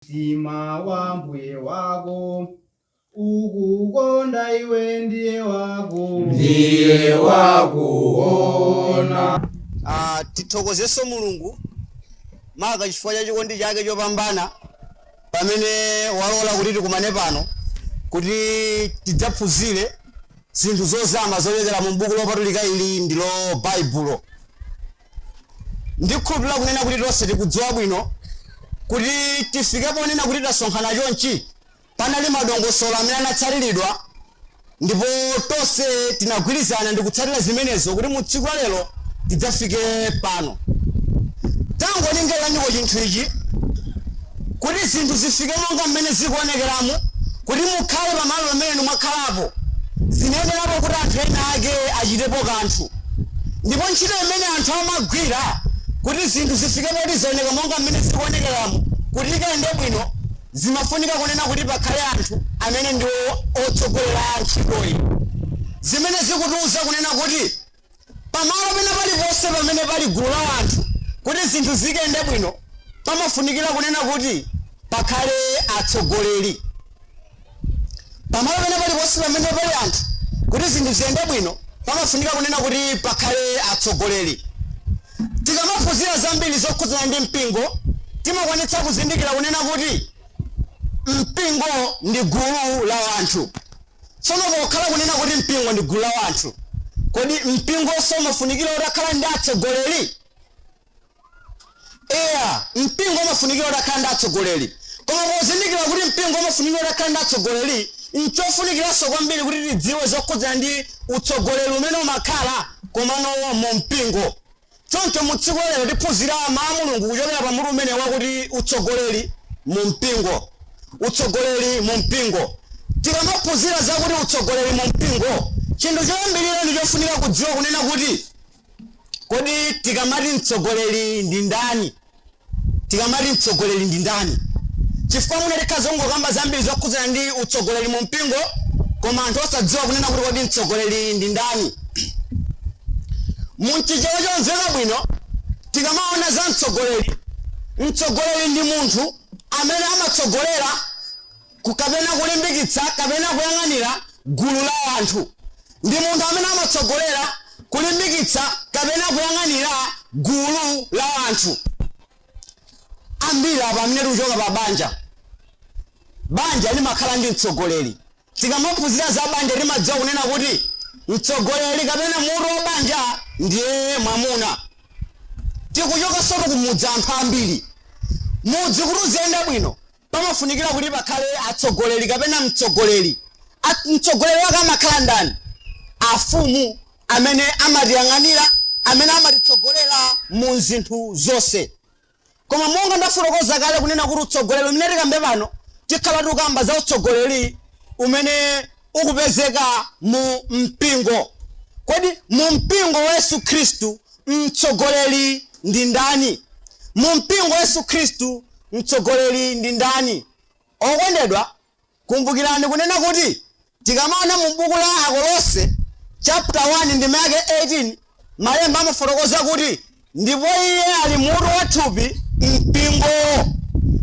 Sima wa mbuye wako ukukonda iwe ndiye wakuona. Tithokozeso Mulungu maka chifukwa cha chikondi chake chopambana pamene walola kuti tikumane pano kuti tidzaphunzire zinthu zozama zochokera mu buku lopatulika ili ndilo Baibulo. Ndikhulupirira kunena kuti tonse tikudziwa bwino kuti tifikepo nena kuti tasonkhana chonchi panali madongosolo amene anatsaliridwa, ndipo tonse tinagwirizana ndi kutsatira zimenezo kuti mu tsiku la lero tidzafike pano. Tangolingalirani chinthu ichi kuti zinthu zifike monga mmene zikuonekeramo, kuti mukhale pamalo pamene mwakhalapo zinenerapo kuti anthu ena ake achitepo kanthu, ndipo ntchito imene anthu amagwira kuti zinthu zifike poti zioneka monga mmene zikuonekeramo kuti ikayende bwino, zimafunika kunena kuti pakhale anthu amene ndiwo otsogolera ntchitoyi. Zimene zikutiuza kunena kuti pamalo pena paliponse pamene pali gulu la anthu kuti zinthu zikayende bwino pamafunikira kunena kuti pakhale atsogoleri. Pamalo pena paliponse pamene pali anthu kuti zinthu ziyende bwino pamafunika kunena kuti pakhale atsogoleri. Tikamaphunzira zambiri zokhudzana ndi mpingo timakwanitsa kuzindikira kunena kuti mpingo ndi gulu la anthu. Tsono pokhala kunena kuti mpingo ndi gulu la anthu, kodi mpingo umafunikira utakhala ndi atsogoleri? Mpingo umafunikira utakhala ndi atsogoleri, koma pozindikira kuti mpingo umafunikira utakhala ndi atsogoleri, nchofunikiranso kwambiri kuti tidziwe zokhudzana ndi utsogoleri umene umakhala komano mu mpingo. Choncho mu tsiku lero tiphunzira mawu a Mulungu kuchokera pa mutu umene wakuti utsogoleri mu mpingo. Utsogoleri mu mpingo. Tikamaphunzira zakuti utsogoleri mu mpingo, chinthu choyambirira ndi chofunika kudziwa kunena kuti kodi tikamati mtsogoleri ndi ndani? Tikamati mtsogoleri ndi ndani? Chifukwa mune tikhazongokamba zambiri zokhudzana ndi utsogoleri mu mpingo koma anthu osadziwa kunena kuti kodi mtsogoleri ndi ndani. Munchichewa chomveka bwino tikamaona za mtsogoleri, mtsogoleri ndi munthu amene amatsogolera kapena kulimbikitsa kapena kuyang'anira gulu la anthu. Ndi munthu amene amatsogolera kulimbikitsa kapena kuyang'anira gulu la anthu. Ambiri apa amene tikuchoka pa banja limakhala ndi mtsogoleri. Tikamaphunzira za banja timadziwa kunena kuti mtsogoleri kapena mutu wa banja ndiye mwamuna. Tikuchokanso kumudzi anthu ambiri. Mudzi kuti uziyenda bwino pamafunikira kuti pakhale atsogoleri kapena mtsogoleri. Mtsogoleri wake amakhala ndani? Afumu amene amatiyang'anira, amene amatitsogolera mu zinthu zonse. Koma monga ndafotokoza kale kunena kuti utsogoleri umene tikambe pano tikhala tikukamba za utsogoleri umene ukupezeka mu mpingo. Kodi mu mpingo wa Yesu Khristu mtsogoleri ndi ndani? Mu mpingo wa Yesu Khristu mtsogoleri ndi ndani? Okondedwa, kumbukirani kunena kuti tikamaona mu buku la Akolose chapter 1 ndime yake 18 malemba amafotokoza kuti ndipo iye ali mutu wa thupi mpingo.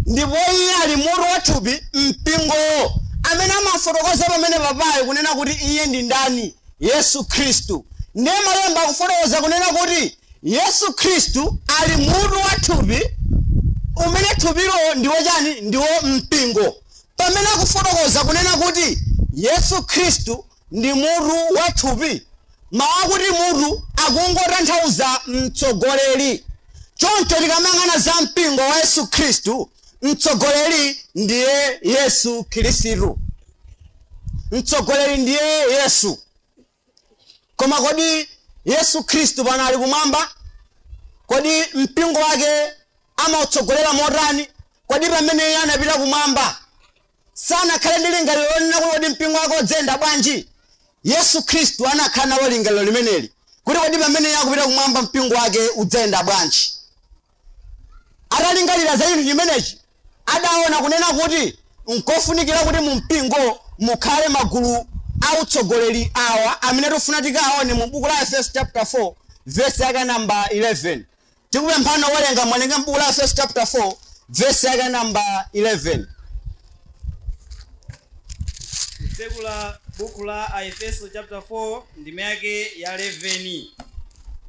Ndipo iye ali mutu wa thupi mpingo, amene amafotokoza pamene papayi kunena kuti iye ndi ndani? Yesu Khristu. Ndiye malemba akufotokoza kunena kuti Yesu Khristu ali mutu wa thupi, umene thupilo ndiwo chani? Ndiwo mpingo. Pamene akufotokoza kunena kuti Yesu Khristu ndi mutu wa thupi, mawu akuti mutu akungotanthauza mtsogoleri. Choncho tikamang'ana za mpingo wa Yesu Khristu, mtsogoleri ndiye Yesu Khristu. Mtsogoleri ndiye Yesu. Koma kodi Yesu Khristu pano ali kumwamba? Kodi mpingo wake amautsogolera motani? Kodi pamene iye anapita kumwamba sanakhale ndi lingaliro lonena kuti mpingo wake udzenda bwanji? Yesu Khristu anakhala nalo lingaliro limeneli kuti kodi pamene iye akupita kumwamba mpingo wake udzenda bwanji. Atalingalira za chinthu chimenechi adaona kunena kuti nkofunikira kuti mu mpingo mukhale magulu autsogoleri awa amene tifuna tikaone mu buku la Efeso chapter 4 verse yake namba 11. Tikupemphana walenga mwalenga buku la Efeso chapter 4 verse yake namba 11. Tsegula buku la Aefeso chapter 4 ndime yake ya 11.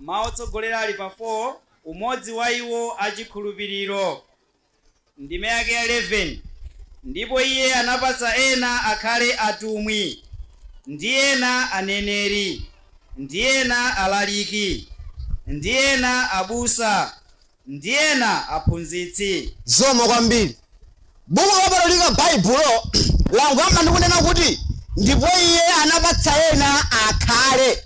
Maotsogolera ali pa 4, umodzi wa iwo achikhulupiriro. Ndime yake ya 11. Ndipo iye anapatsa ena akhale atumwi, ndi ena aneneri, ndi ena alaliki, ndi ena abusa, ndi ena aphunzitsi. Zoma kwambiri. Buku lopatulika Baibulo langwamba ndikunena kuti ndipo iye anapatsa ena akhale.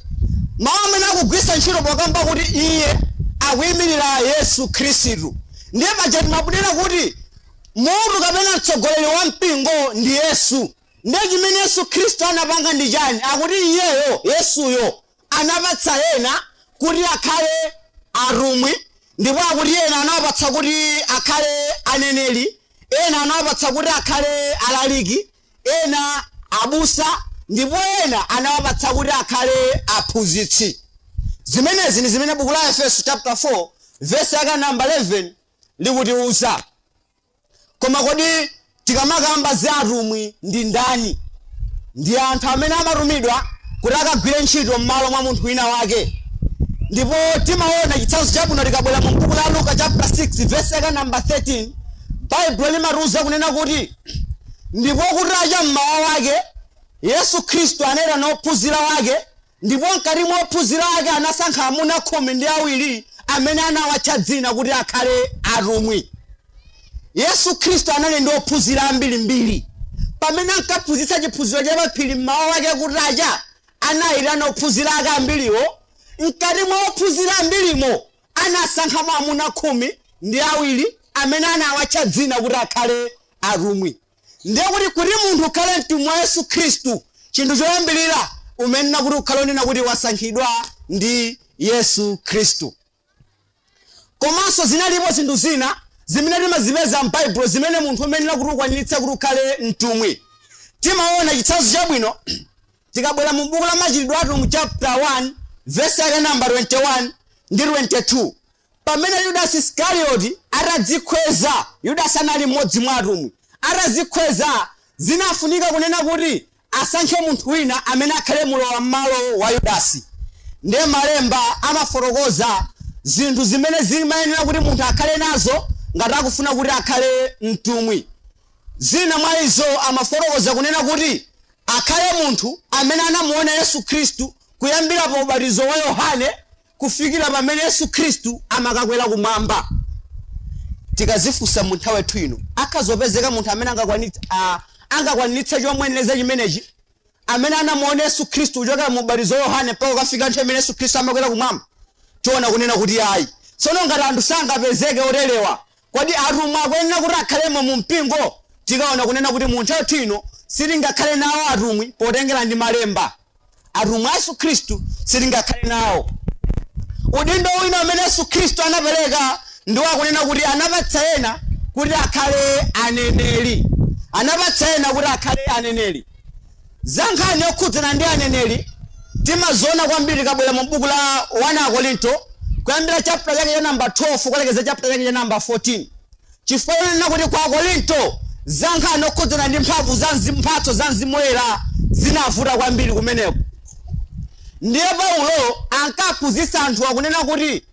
Mawu amene akugwisa ntchito pokamba kuti iye akuyimirira Yesu Khristu. Ndiye paja timakunena kuti munthu kapena mtsogoleri wa mpingo ndi Yesu. Ndiye chimene Yesu Khristu anapanga ndi chani? Akuti iyeyo Yesuyo anapatsa ena kuti akhale atumwi, ndipo akuti ena anapatsa kuti akhale aneneri, ena anapatsa kuti akhale alaliki, ena abusa, ndipo ena anapatsa kuti akhale aphunzitsi. Zimenezi ndi zimene buku la Efeso chapter 4 verse yake namba 11 likutiuza. Koma kodi tikamakamba za atumwi ndi ndani? Ndi anthu amene amatumidwa kuti akagwire ntchito m'malo mwa munthu wina wake. Ndipo timaona chitsanzo chabwino likabwera mu buku la Luka chapter 6 verse yake namba 13. Baibulo limatiuza kunena kuti ndipo kutacha mmawa wake Yesu Khristu anena nophunzira wake, ndipo mkati mwa ophunzira wake anasankha amuna 12 amene anawatcha dzina kuti akhale atumwi. Yesu Khristu anali ndi ophunzira ambirimbiri. Pamene ankaphunzitsa chiphunziro cha paphiri mmawa wake kutacha, anayitana ophunzira ake ambiriwo. Mkati mwa ophunzira ambirimo anasankhamo amuna 12 amene anawatcha dzina kuti akhale atumwi. Ndiye kuti munthu ukhale mtumwi wa Yesu Khristu, chinthu choyambirira umenena kuti ukhale unena kuti wasankhidwa ndi Yesu Khristu. Komanso zinalipo zinthu zina zimene timazipeza m'Baibulo zimene munthu umenena kuti ukwaniritse kuti ukhale mtumwi. Timaona chitsanzo chabwino tikabwera mu buku la Machitidwe atumwi chapter 1 verse yake namba 21 ndi 22. Pamene Yudasi Iskarioti atadzikweza, Yudasi anali mmodzi mwa atumwi, atadzikweza zinafunika kunena kuti asankhe munthu wina amene akhale mulowa m'malo wa Yudasi. Ndiye malemba amafotokoza zinthu zimene zimayenera kuti munthu akhale nazo ngati akufuna kuti akhale mtumwi. Zina mwa izo amafotokoza kunena kuti akhale munthu amene anamuona Yesu Khristu kuyambira pa ubatizo wa Yohane kufikira pamene Yesu Khristu amakakwera kumwamba. Tikazifunsa mu nthawi yathu ino akazopezeka munthu amene angakwanitsa chomweneza chimenechi, amene anamuona Yesu Khristu kuchokera mu ubatizo wa Yohane mpaka kufika nthawi imene Yesu Khristu amakwera kumwamba, tiona kunena kuti ayi. Tsono ngati anthu sangapezeke otelewa, kodi atumwi akuyenera kuti akhalemo mu mpingo? Tikaona kunena kuti mu nthawi yathu ino sitingakhale nawo atumwi potengera ndi malemba. Atumwi a Yesu Khristu sitingakhale nawo. Udindo wina amene Yesu Khristu anapereka ndi wakunena kuti anapatsa ena kuti akhale aneneri. Anapatsa ena kuti akhale aneneri. Zankhani okhudzana ndi aneneri timaziona kwambiri kabwera mu buku la 1 Korinto kuyambira chapter yake ya namba 12 kulekeza chapter yake ya namba 14. Chifukwa kunena kuti kwa Korinto zankhani okhudzana ndi mphatso za Mzimu Woyera zinavuta kwambiri kumeneko. Ndiye Paulo ankaphunzitsa anthu akunena kuti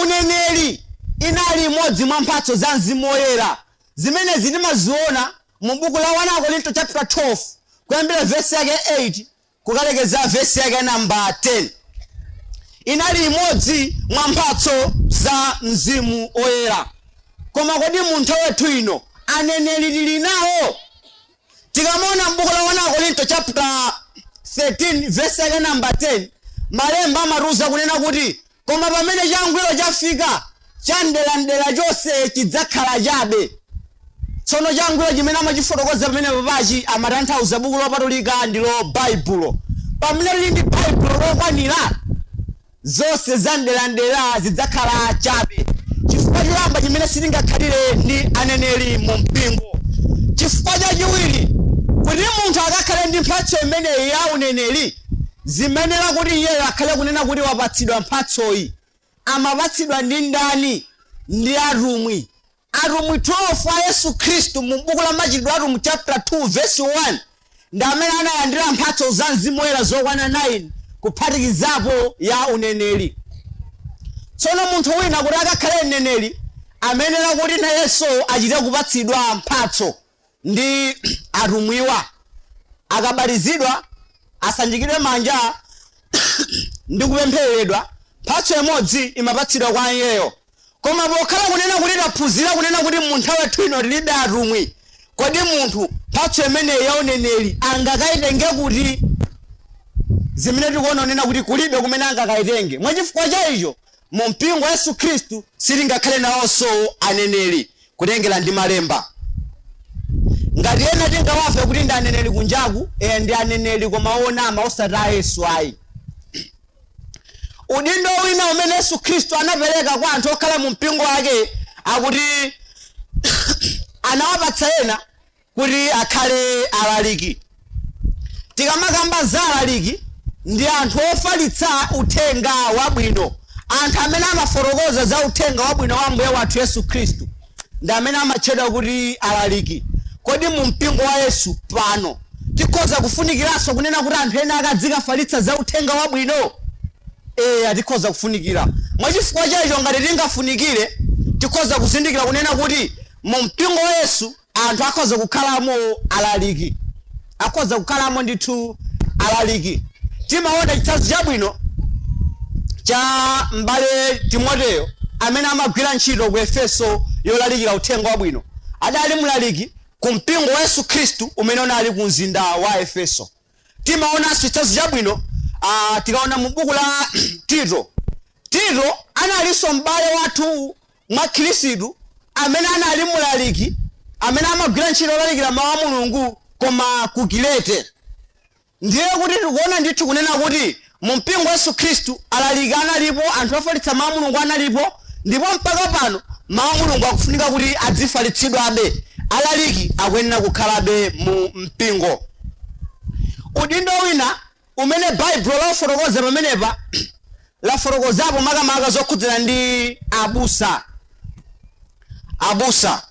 uneneri inali imodzi mwa mphatso za Mzimu Woyera zimene timaziona mu buku la 1 Korinto chapter 12 kuyambira verse yake 8 kukalekeza verse yake namba 10. Inali imodzi mwa mphatso za Mzimu Woyera. Koma kodi mu nthawi yathu ino aneneri tili nawo? Tikamona buku la 1 Korinto chapter 13 verse yake namba 10, malemba amatiuza kunena kuti koma pamene changwiro chafika chandelandera chonse chidzakhala chabe. Tsono changwiro chimene amachifotokoza pamene papachi amatanthauza buku lopatulika ndilo Baibulo. Pamene lili ndi Baibulo lokwanira zonse zandelandera zidzakhala chabe. Chifukwa choyamba chimene sitingakhalire ndi aneneri mu mpingo. Chifukwa chachiwiri kuti munthu akakhale ndi mphatso imeneyi ya uneneri zimenera kuti iyeyo akhale kunena kuti wapatsidwa mphatsoyi. Amapatsidwa ndi ndani? Ndi atumwi. atumwi 12 a Yesu Khristu mu buku la Machitidwe atumwi chapter 2 verse 1 ndi amene analandira mphatso za Mzimu Woyera zokwana 9 kuphatikizapo ya uneneri. Tsono munthu wina kuti akakhale mneneri amenera kuti nayenso achite kupatsidwa mphatso ndi atumwiwa. Akabatizidwa asanjikidwe manja ndi kupemphereredwa, mphatso imodzi imapatsidwa kwa iyeyo. Koma pokhala kunena kuti taphunzira kunena kuti munthu wathu ino tilibe atumwi, kodi munthu mphatso imeneyi ya uneneri angakaitenge kuti? Zimene tikuona nena kuti kulibe kumene angakaitenge. Mwachifukwa cha icho mu mpingo wa Yesu Khristu silingakhale nawonso aneneri kutengera ndi malemba. Ngati ena tingawafe kuti ndi aneneri kunjaku, ndi aneneri koma onama osati a Yesu ayi. Udindo wina umene Yesu Khristu anapereka kwa anthu okhala mu mpingo wake akuti anawapatsa ena kuti akhale alaliki. Tikamakamba za alaliki ndi anthu ofalitsa uthenga wabwino, anthu amene amafotokoza za uthenga wabwino wa Mbuye wathu Yesu Khristu ndi amene amatchedwa kuti alaliki. Kodi mu mpingo wa Yesu pano tikhoza kufunikiranso kunena kuti anthu ena akadzikafalitsa za uthenga wabwino? Atikhoza kufunikira. Mwachifukwa cha icho ngati tingafunikire tikhoza kuzindikira kunena kuti mu mpingo wa Yesu anthu akhoza kukhalamo alaliki, akhoza kukhalamo ndithu alaliki. Timaona chitsanzo chabwino cha m'bale Timoteyo amene amagwira ntchito ku Efeso yolalikira uthenga wabwino. Adali mlaliki ku mpingo wa Yesu Khristu umene unali ku mzinda wa Efeso. Timaonanso chitsanzo chabwino tikaona mu buku la Tito. Tito analinso m'bale wathu mwa Khristu amene anali mlaliki amene amagwira ntchito yolalikira mawu a Mulungu koma ku Kirete. Ndiye kuti tikuona ndithu kunena kuti mu mpingo wa Yesu Khristu alaliki analipo, anthu ofalitsa mawu a Mulungu analipo, ndipo mpaka pano mawu a Mulungu akufunika kuti adzifalitsidwabe. Alaliki akuyenera kukhalabe mu mpingo. Udindo wina umene Baibulo lafotokoza pamenepa lafotokozapo makamaka zokhudzana ndi abusa. Abusa,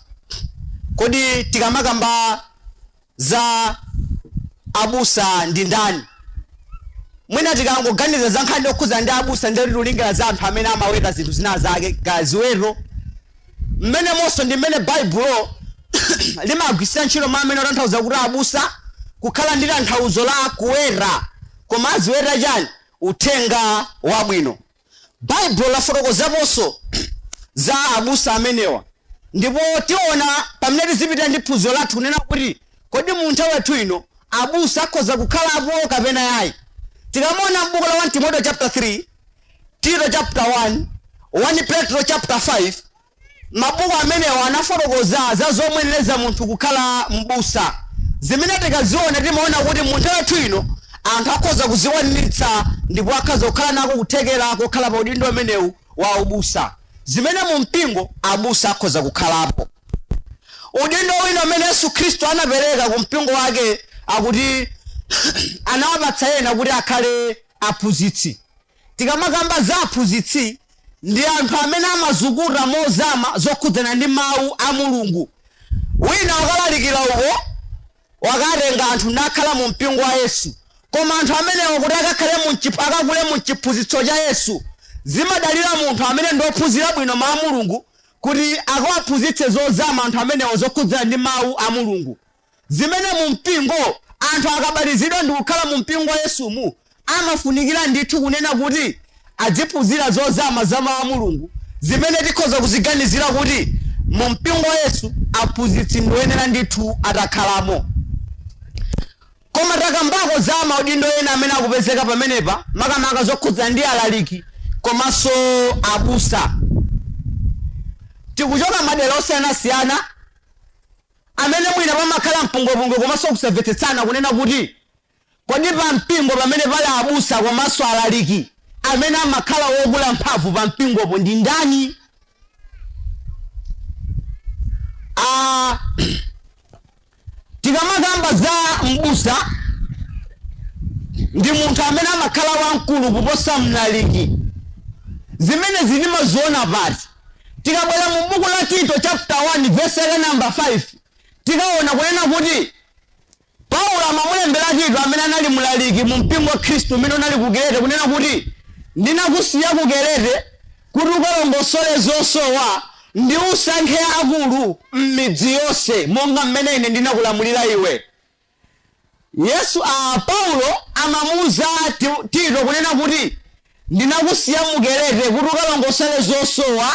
kodi tikamakamba za abusa ndi ndani? Mwina tikangoganiza za nkhani yokhudzana ndi abusa ndi tilingira za anthu amene amaweta zinthu zina zake gaziwero. Mmene monso ndi mmene Baibulo limagwiritsa ntchito mawu amene otanthauza kuti abusa kukhala ndi tanthauzo la kuwera, koma aziwera chani? Uthenga wabwino. Baibulo lafotokozaponso za abusa amenewa, ndipo tiona pamene tizipita ndi phunziro lathu kunena kuti kodi mu nthawi yathu ino abusa akhoza kukhalapo kapena yayi. Tikamona m'buku la 1 Timoteyo chapter 3, Tito chapter 1, 1 Petro chapter 5, mabuku amenewa anafotokoza za zomweneleza munthu kukhala m'busa. Zimene tikaziona timaona kuti mu nthawi yathu ino anthu akhoza kuziwanitsa ndipo akhoza kukhala nako kuthekera kokhala pa udindo umenewu wa ubusa. Zimene mu mpingo abusa akhoza kukhalapo. Udindo wina umene Yesu Khristu anapereka ku mpingo wake akuti anawapatsa ena kuti akhale aphunzitsi. Tikamakamba za aphunzitsi ndi anthu amene amazukura mozama zokhudzana ndi mawu a Mulungu. Wina wakalalikira uko wakatenga anthu nakhala mu mpingo wa Yesu, koma anthu amenewo kuti akakule mu chiphunzitso cha Yesu zimadalira munthu amene ndi ophunzira bwino mawu a Mulungu kuti akawaphunzitse zozama anthu amenewo zokhudzana ndi mawu a Mulungu. Zimene mu mpingo anthu akabatizidwa ndi kukhala mu mpingo wa Yesumu amafunikira ndithu kunena kuti adziphunzira zozama za mawu a Mulungu, zimene tikhoza kuziganizira kuti mu mpingo wa Yesu aphunzitsi ndoyenera ndithu atakhalamo. Koma takambako za maudindo ena amene akupezeka pamenepa makamaka zokhudzana ndi alaliki komanso abusa. Tikuchoka madera osiyanasiyana amene mwina pamakhala mpungwepungwe komanso kusamvetsetsana kunena kuti kodi pa mpingo pamene pali abusa komanso alaliki amene amakhala wokula mphamvu pa mpingopo ndi ndani? Tikamakamba za mbusa ndi munthu amene amakhala wamkulu kuposa mlaliki. Zimene zilimaziona pati tikabwera mu buku la Tito chapter 1 verse yake number 5 tikaona kunena kuti Paulo amamulembera Tito amene anali mlaliki mu mpingo wa Khristu umene unali ku Krete kunena kuti ndinakusiya ku Krete kuti ukalongosole zosowa ndi usankhe akulu m'midzi yonse monga mmene ine ndinakulamulira iwe. Yesu Paulo amamuuza Tito kunena kuti ndinakusiya mu Krete kuti ukalongosole zosowa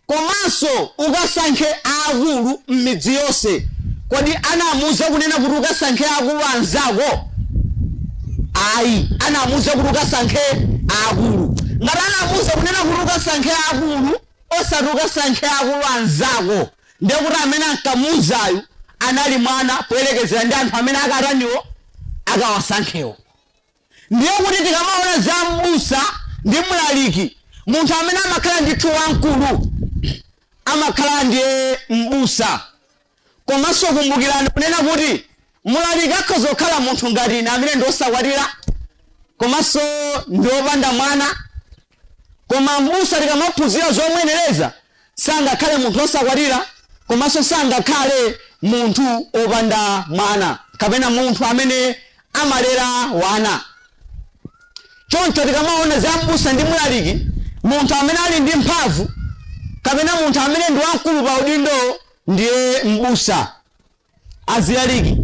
komanso ukasankhe akulu m'midzi yonse. Kodi anamuuza kunena kuti ukasankhe akulu anzako? Ayi, anamuuza kuti ukasankhe akulu. Ngati anamuuza kunena kuti ukasankhe akulu osati ukasankhe akulu anzako, ndiye kuti amene ankamuuzayo anali mwana poyerekezera ndi anthu amene akataniwo akawasankhewo. Ndiye kuti tikamaona za m'busa ndi mlaliki, munthu amene amakhala ndithu wamkulu amakhala ndiye m'busa. Komanso kumbukirani kunena kuti mlaliki akhoza kukhala munthu ngati ine amene ndiosakwatira komanso ndiopanda mwana, koma m'busa tikamaphunzira zomwenereza sangakhale munthu osakwatira komanso sangakhale munthu opanda mwana kapena munthu amene amalera wana. Choncho tikamaona za m'busa ndi mlaliki, munthu amene ali ndi mphamvu kapena munthu amene ndi wamkulu pa udindo ndiye m'busa. Azilaliki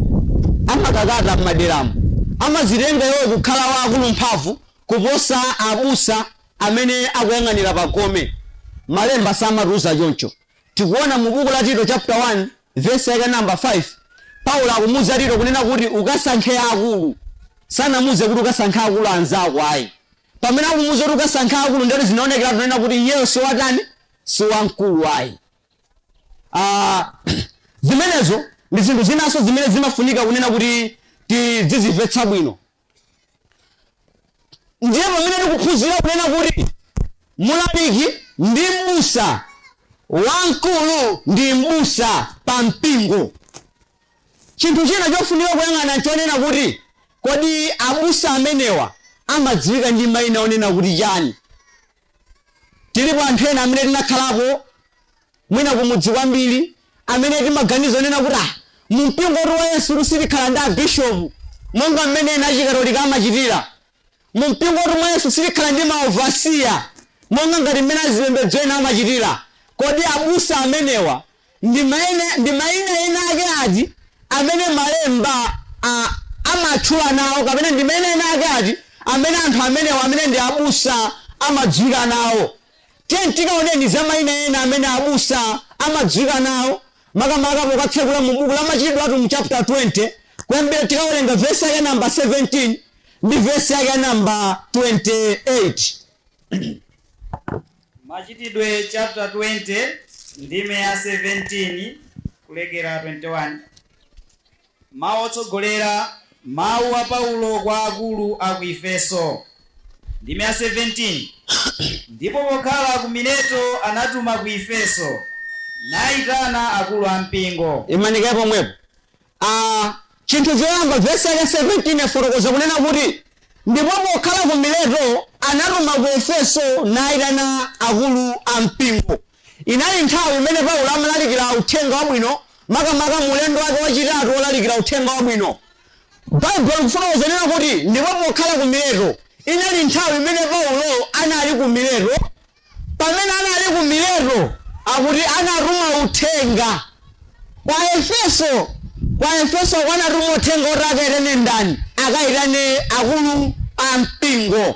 amakakata m'maderamu amazitenga iwo kukhala wakulu mphamvu kuposa abusa amene akuyang'anira pakome. Malemba samatiuza choncho. Tikuona mu buku la Tito chapter 1 verse yake number 5 Paulo akumuuza Tito kunena kuti ukasankhe akulu, sanamuuze kuti ukasankhe akulu anzako ayi. Pamene akumuuza kuti ukasankhe akulu ndiye zinaonekera kunena kuti iyeyo si watani, si wamkulu ayi. Zimenezo ndi zinthu zinaso zimene zimafunika kunena kuti tizimvetsa bwino. Ndiye pamene tikuphunzira kunena kuti mlaliki ndi m'busa, wamkulu ndi m'busa pa mpingo. Chinthu china chofunika kuyang'ana chonena kuti kodi abusa amenewa amadziwika ndi mayina onena kuti chani. Tilipo anthu ena amene tinakhalapo mwina kumudzi kwambiri amene timaganiza onena kuti mu mpingo wa Yesu sitikhala ndi abishopu monga mmene ena achikatolika amachitira. Mu mpingo wa Yesu sitikhala ndi maovasiya monga ngati mmene azipembedzo ena amachitira. Kodi abusa amenewa ndi mayina ena ake ati amene malemba amatchula nawo kapena ndi mayina ena ake ati amene anthu amenewa amene ndi abusa amadziwika nawo. Tikaoneni za mayina ena amene abusa amadziwika nawo makamaka pokatsekula mu buku la Machitidwe athu mu chapter 20 kuyambira tikawerenga verse yake number 17 ndi verse yake number 28. Machitidwe chapter 20 ndime ya 17 kulekera 21. Mawu otsogolera mawu a Paulo kwa akulu a ku Efeso. Ndime ya 17. Ndipo pokhala ku Mileto anatuma ku Efeso naitana akulu a mpingo. Imanike pomwepo. Chinthu choyamba verse yake 17 yafotokoza kunena kuti ndipo pokhala ku Mileto anatuma ku Efeso naitana akulu a mpingo. Inali nthawi imene Paulo amalalikira uthenga wabwino makamaka mulendo wake wachitatu wolalikira uthenga wabwino. Bible kufotokoza kunena kuti ndipo pokhala ku Mileto. Inali nthawi imene Paulo anali ku Mileto. Pamene anali ku Mileto akuti anatuma uthenga kwa Efeso. Kwa Efeso anatuma uthenga oti akaitane ndani? Akaitane akulu a mpingo.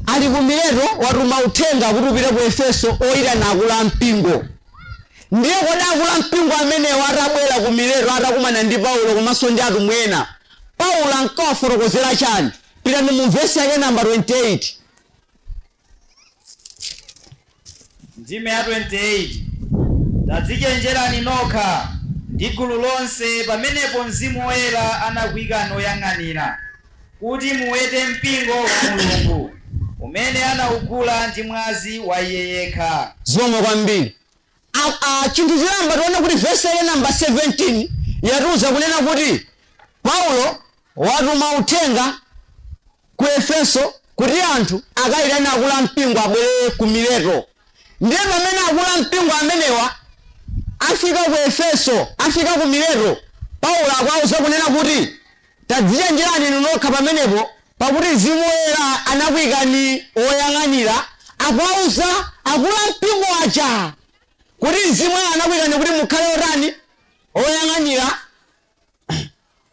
Ali ku Mileto watuma uthenga kuti upite ku Efeso oyitana akulu a mpingo. Ndiye kodi akulu a mpingo amenewa atabwera ku Mileto atakumana ndi Paulo komanso ndi atumwi ena, Paulo ankawafotokozera chani? Pitani mu verse yake number 28. Ndime ya 28. Tadzichenjerani nokha ndi gulu lonse pamenepo Mzimu Woyera anakuyikani oyang'anira kuti muwete mpingo wa Mulungu umene anaugula ndi mwazi wa Iye yekha. Zomwe kwambiri. Chinthu choyamba tione kuti verse yake number 17 yatiuza kunena kuti Paulo watuma uthenga ku Efeso kuti anthu akayitane akulu a mpingo abwere ku Mileto. ndiye pamene akulu mpingo amenewa afika ku Efeso, afika ku Mileto, Paulo akuwauza kunena kuti tadzichenjerani inu nokha pamenepo pakuti Mzimu Woyera anakuyikani oyang'anira. Akuwauza akulu mpingo aja kuti Mzimu Woyera anakuyikani kuti mukhale otani oyang'anira.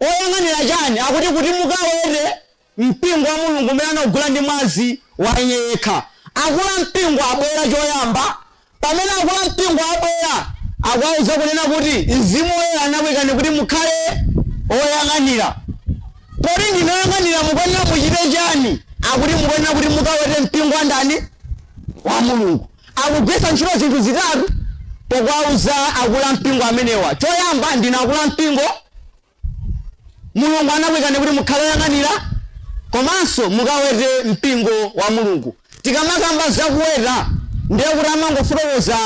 Oyang'anira chani? Akuti kuti mukawere mpingo wa Mulungu umene anagula ndi mwazi wa iye yekha. Akulu mpingo abwera choyamba, pamene akulu mpingo abwera akuwauza kunena kuti Mzimu Woyera anakuyikani kuti mukhale oyang'anira. Poti ndinu oyang'anira mukuyenera muchite chani? Akuti mukuyenera kuti mukawere mpingo wa ndani? Wa Mulungu. Akugwiritsa ntchito zinthu zitatu pokuwauza akulu mpingo amenewa. Choyamba ndinu akulu mpingo, Mulungu anakuyikani kuti mukhale oyang'anira, komanso mukawere mpingo wa Mulungu. Tikamakamba zakuweta ndiye kuti amangofotokoza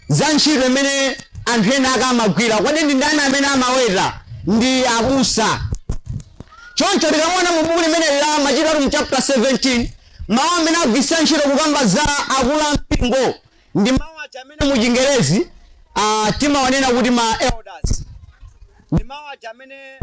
za ntchito imene anthu ena akamagwira. Kodi ndi ndani amene amaweta? Ndi abusa. Choncho tikaona mu buku limene la Machitidwe mu chapter 17 mawu amene agwiritsa ntchito kukamba za akulu mpingo ndi mawu aja amene mu Chingerezi timawanena kuti ma elders. Ndi mawu aja amene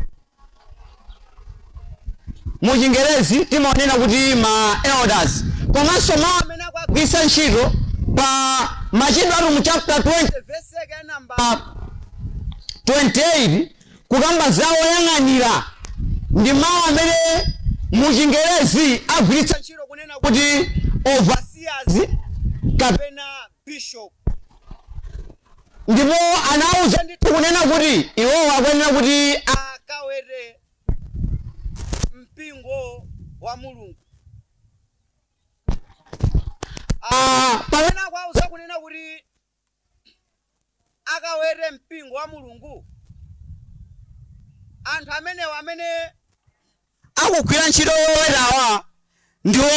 mu Chingerezi timawanena kuti ma elders. Komanso mawu amene agwiritsa ntchito pa Machitidwe mu chapter 20 verse yake number 28 kukamba za oyang'anira ndi mawu amene mu Chingerezi agwiritsa ntchito kunena kuti overseers kapena bishop. Ndipo anawuza ndithu kunena kuti iwowo akuyenera kuti akawere mpingo wa Mulungu. Pamene akuwauza kunena kuti akawere mpingo wa Mulungu, anthu amenewa amene akugwira ntchito yowerawa ndiwo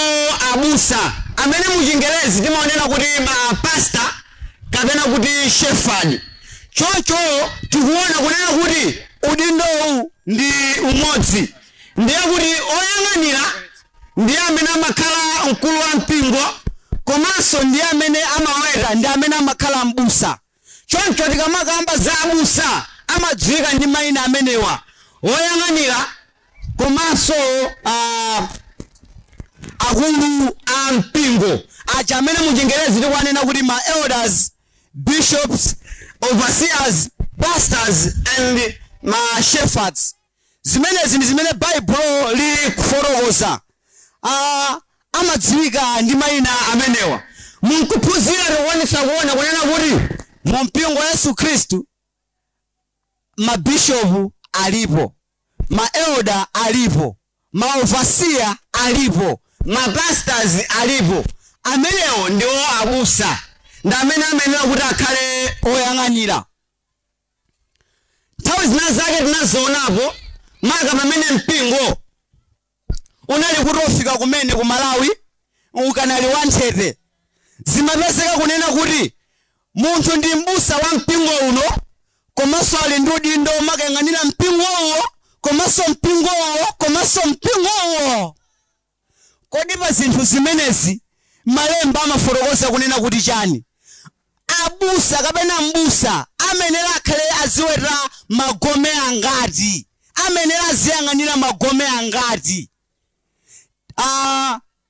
abusa amene mu Chingerezi timaonera kuti ma pastor kapena kuti shepherd. Choncho tikuona kunena kuti udindowu ndi umodzi. Ndiye kuti oyang'anira ndiye amene amakhala mkulu wa mpingo, komanso ndiye amene amaweta ndi amene amakhala mbusa. Choncho tikamakamba za abusa amadziwika ndi mayina amenewa: oyang'anira, komanso akulu a mpingo aja amene mu Chingerezi tikuwanena kuti ma elders, bishops, overseers, pastors and ma shepherds. Zimenezi ndi zimene Bible likufotokoza. Amadziwika ndi mayina amenewa. Munkuphunzira tikuonesa kuona kunena kuti mu mpingo wa Yesu Khristu ma bishop alipo, ma elder alipo, ma overseer alipo, ma pastors alipo. Amenewo ndiwo abusa ndi amene amenewa kuti akhale oyang'anira. Nthawi zina zake tinazionapo maka pamene mpingo unali kuti ofika kumene ku Malawi ukanali wanthete, zimapezeka kunena kuti munthu ndi mbusa wa mpingo uno, komanso ali ndi udindo makayang'anira mpingowo, komanso mpingowo, komanso mpingowo. Kodi pa zinthu zimenezi malemba amafotokoza kunena kuti chani? Abusa kapena mbusa amenera akhale aziweta magome angati, amenera aziyang'anira magome angati.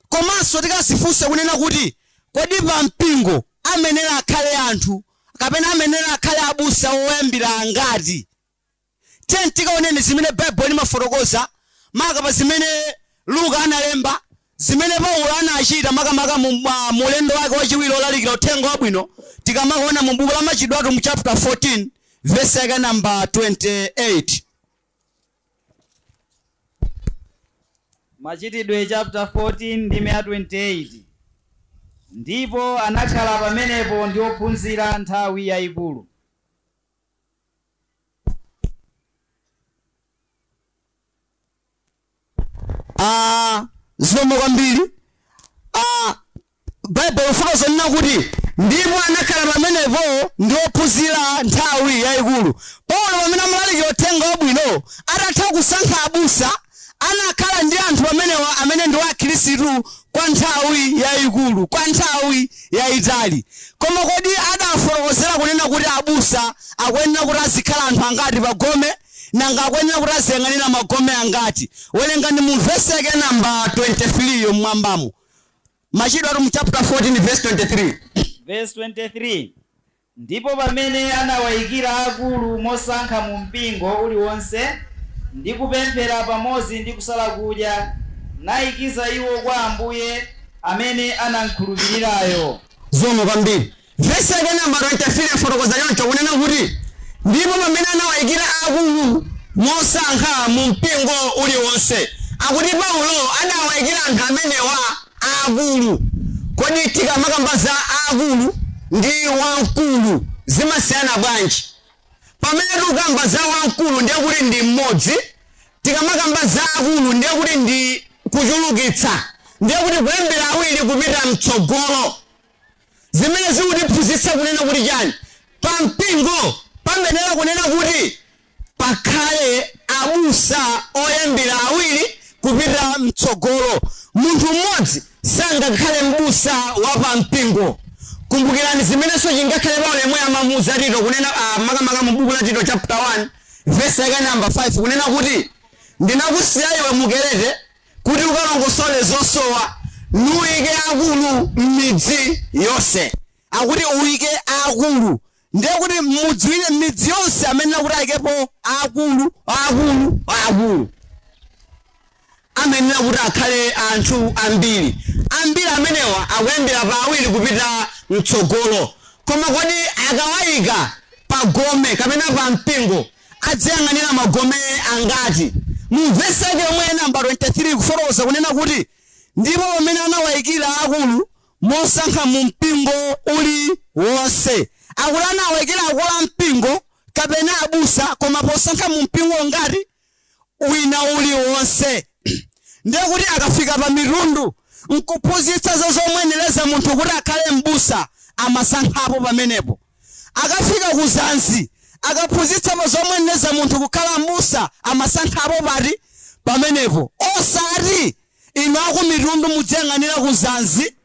Komanso tikazifunsa kunena kuti kodi pa mpingo amenera akhale anthu kapena amenera akhale abusa oyambira angati. Tiyeni tikaoneni zimene Bible limafotokoza maka pa zimene Luka analemba, zimene Paulo anachita makamaka mu ulendo wake wachiwiri olalikira uthenga wabwino. Tikamaona mu buku la Machitidwe mu chapter 14 verse yake number 28. Machitidwe chapter 14 ndime ya 28. Ndipo anakhala pamenepo ndi ophunzira nthawi yayikulu. Zomwe kwambiri Bible ifotokoza nena kuti ndipo anakhala pamenepo ndi ophunzira nthawi yayikulu. Paulo pamene amalalikira uthenga wabwino atatha kusankha abusa, anakhala ndi anthu pamenewa amene ndi wa Khristu kwa nthawi yayikulu, kwa nthawi yayitali. Koma kodi adafotokozera kunena kuti abusa akuyenera kuti azikhala anthu angati pagome, nanga akuyenera kuti aziyang'anira magome angati? Werengani mu verse yake namba 23 yomwambamo. Machitidwe athu mu chapter 14 verse 23. Verse 23. Ndipo pamene anawayikira akulu mosankha mu mpingo uliwonse ndi kupemphera pamodzi ndi kusala kudya, nayikiza iwo kwa Ambuye amene anamkhulupirirayo. Zomwe kwambiri. Verse yake namba 23 yafotokoza choncho kunena kuti ndipo pamene anawayikira akulu mosankha mu mpingo uliwonse. Akuti Paulo anawayikira anthu amenewa akulu. Kodi tikamakamba za akulu ndi wamkulu zimasiyana bwanji? Pamene tikamba za wamkulu ndiye kuti ndi mmodzi, tikamakamba za akulu ndiye kuti ndi kuchulukitsa, ndiye kuti kulembera awiri kupita mtsogolo. Zimene zikutiphunzitsa kunena kuti chani? Pa mpingo pamenera kunena kuti pakhale abusa oyambira awiri kupita mtsogolo. Munthu mmodzi sangakhale mbusa wa pa mpingo. Kumbukirani zimenenso chingakhale Paulo yemwe amamuuza Tito kunena makamaka mu buku la Tito chapter 1 verse yake namba 5 kunena kuti ndinakusiya iwe mukerete kuti ukalongosole zosowa nuyike akulu m'midzi yonse. Akuti uyike akulu ndiye kuti mudziwire midzi yonse amene kuti ayikepo akulu amene kuti akhale anthu ambiri amenewa akuyambira pa awiri kupita mtsogolo. Koma kodi akawayika pa gome kapena pa mpingo adziyang'anira magome angati? Mu verse yake yomwe namba 23 kufotokoza kunena kuti ndipo pamene anawayikira akulu mosankha mu mpingo uliwonse. Akuti anawayikira akulu mpingo kapena abusa koma posankha mu mpingo ngati wina uliwonse. Ndiye kuti akafika pa mitundu nkuphunzitsa zomwenereza munthu kuti akhale mbusa amasankhapo pamenepo. Akafika kuzansi akaphunzitsa zomwenereza munthu kukhala mbusa amasankhapo pati pamenepo. Osati inu aku mitundu mudziyang'anira kuzansi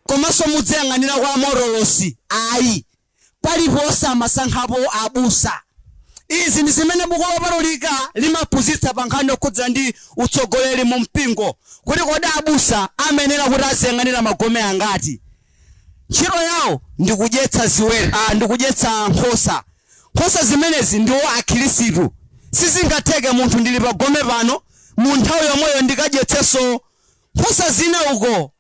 komanso mudziyang'anira kwa morolosi. Ayi, paliponse amasankhapo abusa. Izi ndi zimene buku lopatulika limaphunzitsa pa nkhani yokhudza ndi utsogoleri mu mpingo. Kuti kodi abusa amenera kuti aziyang'anira magome angati? Ntchito yawo ndi kudyetsa ziweto, ndi kudyetsa nkhosa. Nkhosa zimenezi ndiwo akhirisitu. Sizingatheke munthu ndili pa gome pano mu nthawi yomweyo ndikadyetsenso nkhosa zina uko.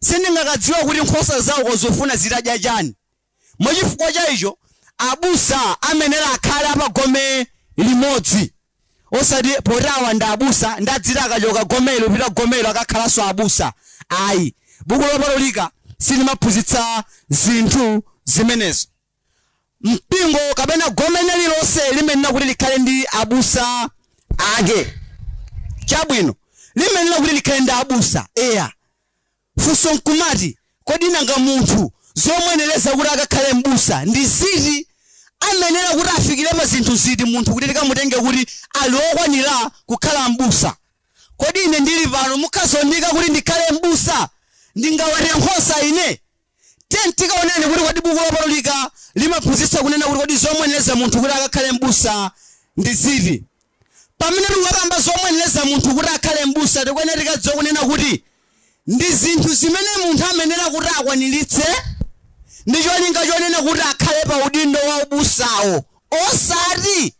Sindingakadziwa kuti nkhosa zawo zofuna zitadya chani. Mwachifukwa cha icho abusa amenera akhale apagome limodzi. Osati potawa ndi abusa ndadzira akachoka gomelo pita gomelo akakhalanso abusa. Ayi, buku lopatulika silimaphunzitsa zinthu zimenezo. Mpingo kapena gome lililonse limenera kuti likhale ndi abusa ake. Chabwino limenera kuti likhale ndi abusa. Eya, funso nkumati kodi nanga munthu zomwenereza kuti akakhale mbusa ndi ziti? Amenera kuti afikire pa zinthu ziti munthu kuti tikamutenge kuti ali okwanira kukhala mbusa? Kodi ine ndili pano mukhazondika kuti ndikhale mbusa ndingawete nkhosa ine? Tikaoneni kuti kodi buku lopatulika limaphunzitsa kunena kuti kodi zomwenereza munthu kuti akakhale mbusa ndi ziti? Pamene tikukamba zomwenereza munthu kuti akhale mbusa tikuyenera tikadziwa kunena kuti ndi zinthu zimene munthu amenera kuti akwaniritse ndi cholinga chonena kuti akhale pa udindo wa ubusawo. Osati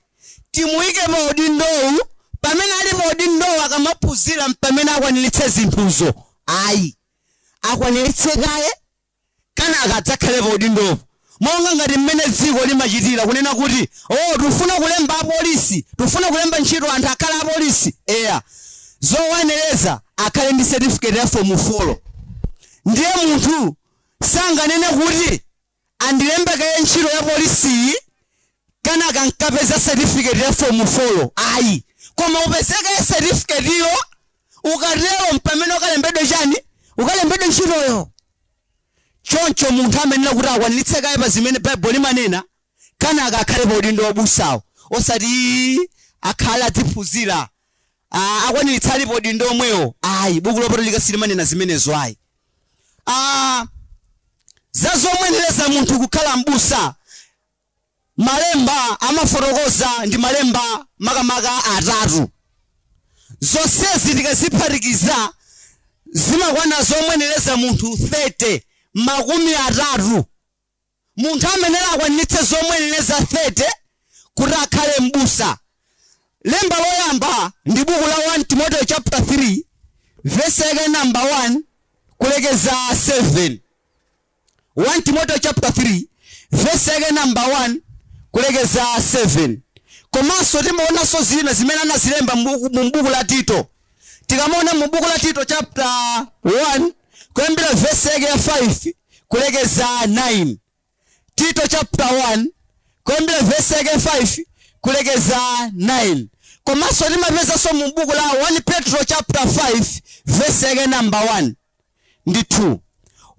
timuyike pa udindowu pamene ali pa udindowu akamaphunzira pamene akwaniritse zinthuzo. Ayi, akwaniritse kaye kana akadzakhale pa udindowu. Monga ngati mmene dziko limachitira kunena kuti tufuna kulemba apolisi, tufuna kulemba ntchito anthu akhale apolisi. Eya, zowanereza akhale ndi certificate ya form 4. Ndiye munthu sanganene kuti andilembeke ntchito ya polisi kana akankapeza certificate ya form 4. Ayi, koma upezeke certificate iyo ukatero pamene ukalembedwe chani? Ukalembedwe ntchitoyo. Choncho munthu amenera kuti akwaniritse kaye pa zimene Bible limanena kana akakhale pa udindo wabusawo. Osati akhale atiphunzira akwaniritsa ali pa udindo omwewo. Ayi, buku lopatulika silimanena zimenezo. Ayi, zazomwenereza munthu kukhala m'busa malemba amafotokoza ndi malemba makamaka atatu. Zonsezi tikaziphatikiza zimakwana zomwenereza munthu 30 makumi atatu. Munthu amenera akwanitse zomwenereza 30 kuti akhale m'busa. Lemba loyamba ndi buku la 1 Timothy chapter 3 verse yake number 1 kulekeza 7. 1 Timothy chapter 3 verse yake number 1 kulekeza 7. Komanso timaonanso zina zimene anazilemba mu buku la Tito. Tikamaona mu buku la Tito chapter 1 kuyambira verse yake ya 5 kulekeza 9. Tito chapter 1 kuyambira verse yake 5 kulekeza 9. Komanso timapeza so mu buku la 1 Petro chapter 5 verse yake number 1 ndi 2.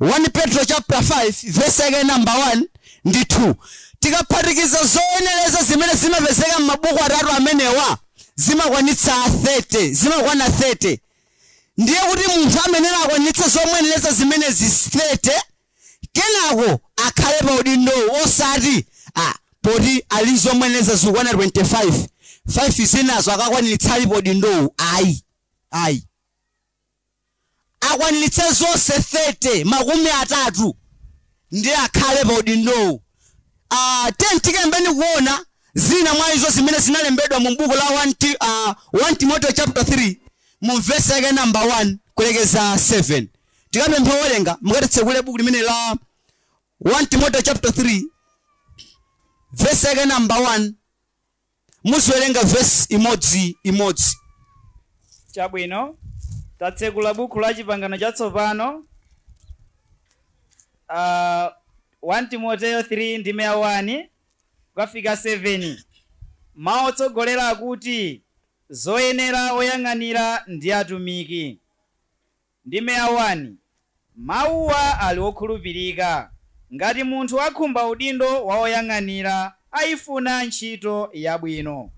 1 Petro chapter 5 verse yake number 1 ndi 2. Tikaphatikiza zoyenereza zimene zimapezeka m'mabuku atatu amenewa zimakwanitsa 30, zimakwana 30. Ndiye kuti munthu amenera akwanitsa zomwenereza zimene zi 30 kenako akhale pa udindo osati poti ali zomwenereza zikwana 25 5 zinazo akakwanitsali pa udindo ayi akwanitse zonse 30 makumi atatu ndiye akhale pa udindo. Tikembeni kuona zina mwa izo zimene zinalembedwa mu buku la 1 Timothy chapter 3 mu verse yake number 1 kulekeza 7. Tikapempha owerenga mukatitsekule buku limene la 1 Timothy chapter 3 verse yake number 1 muziwerenga verse imodzi. Chabwino tatsekula buku la Chipangano chatsopano 1 Timoteyo 3 ndime 1 kukafika 7. Mawu otsogolera akuti zoyenera oyang'anira ndi atumiki. Ndime 1 mawuwa ali okhulupirika ngati munthu akhumba udindo wa oyang'anira ayifuna ntchito yabwino.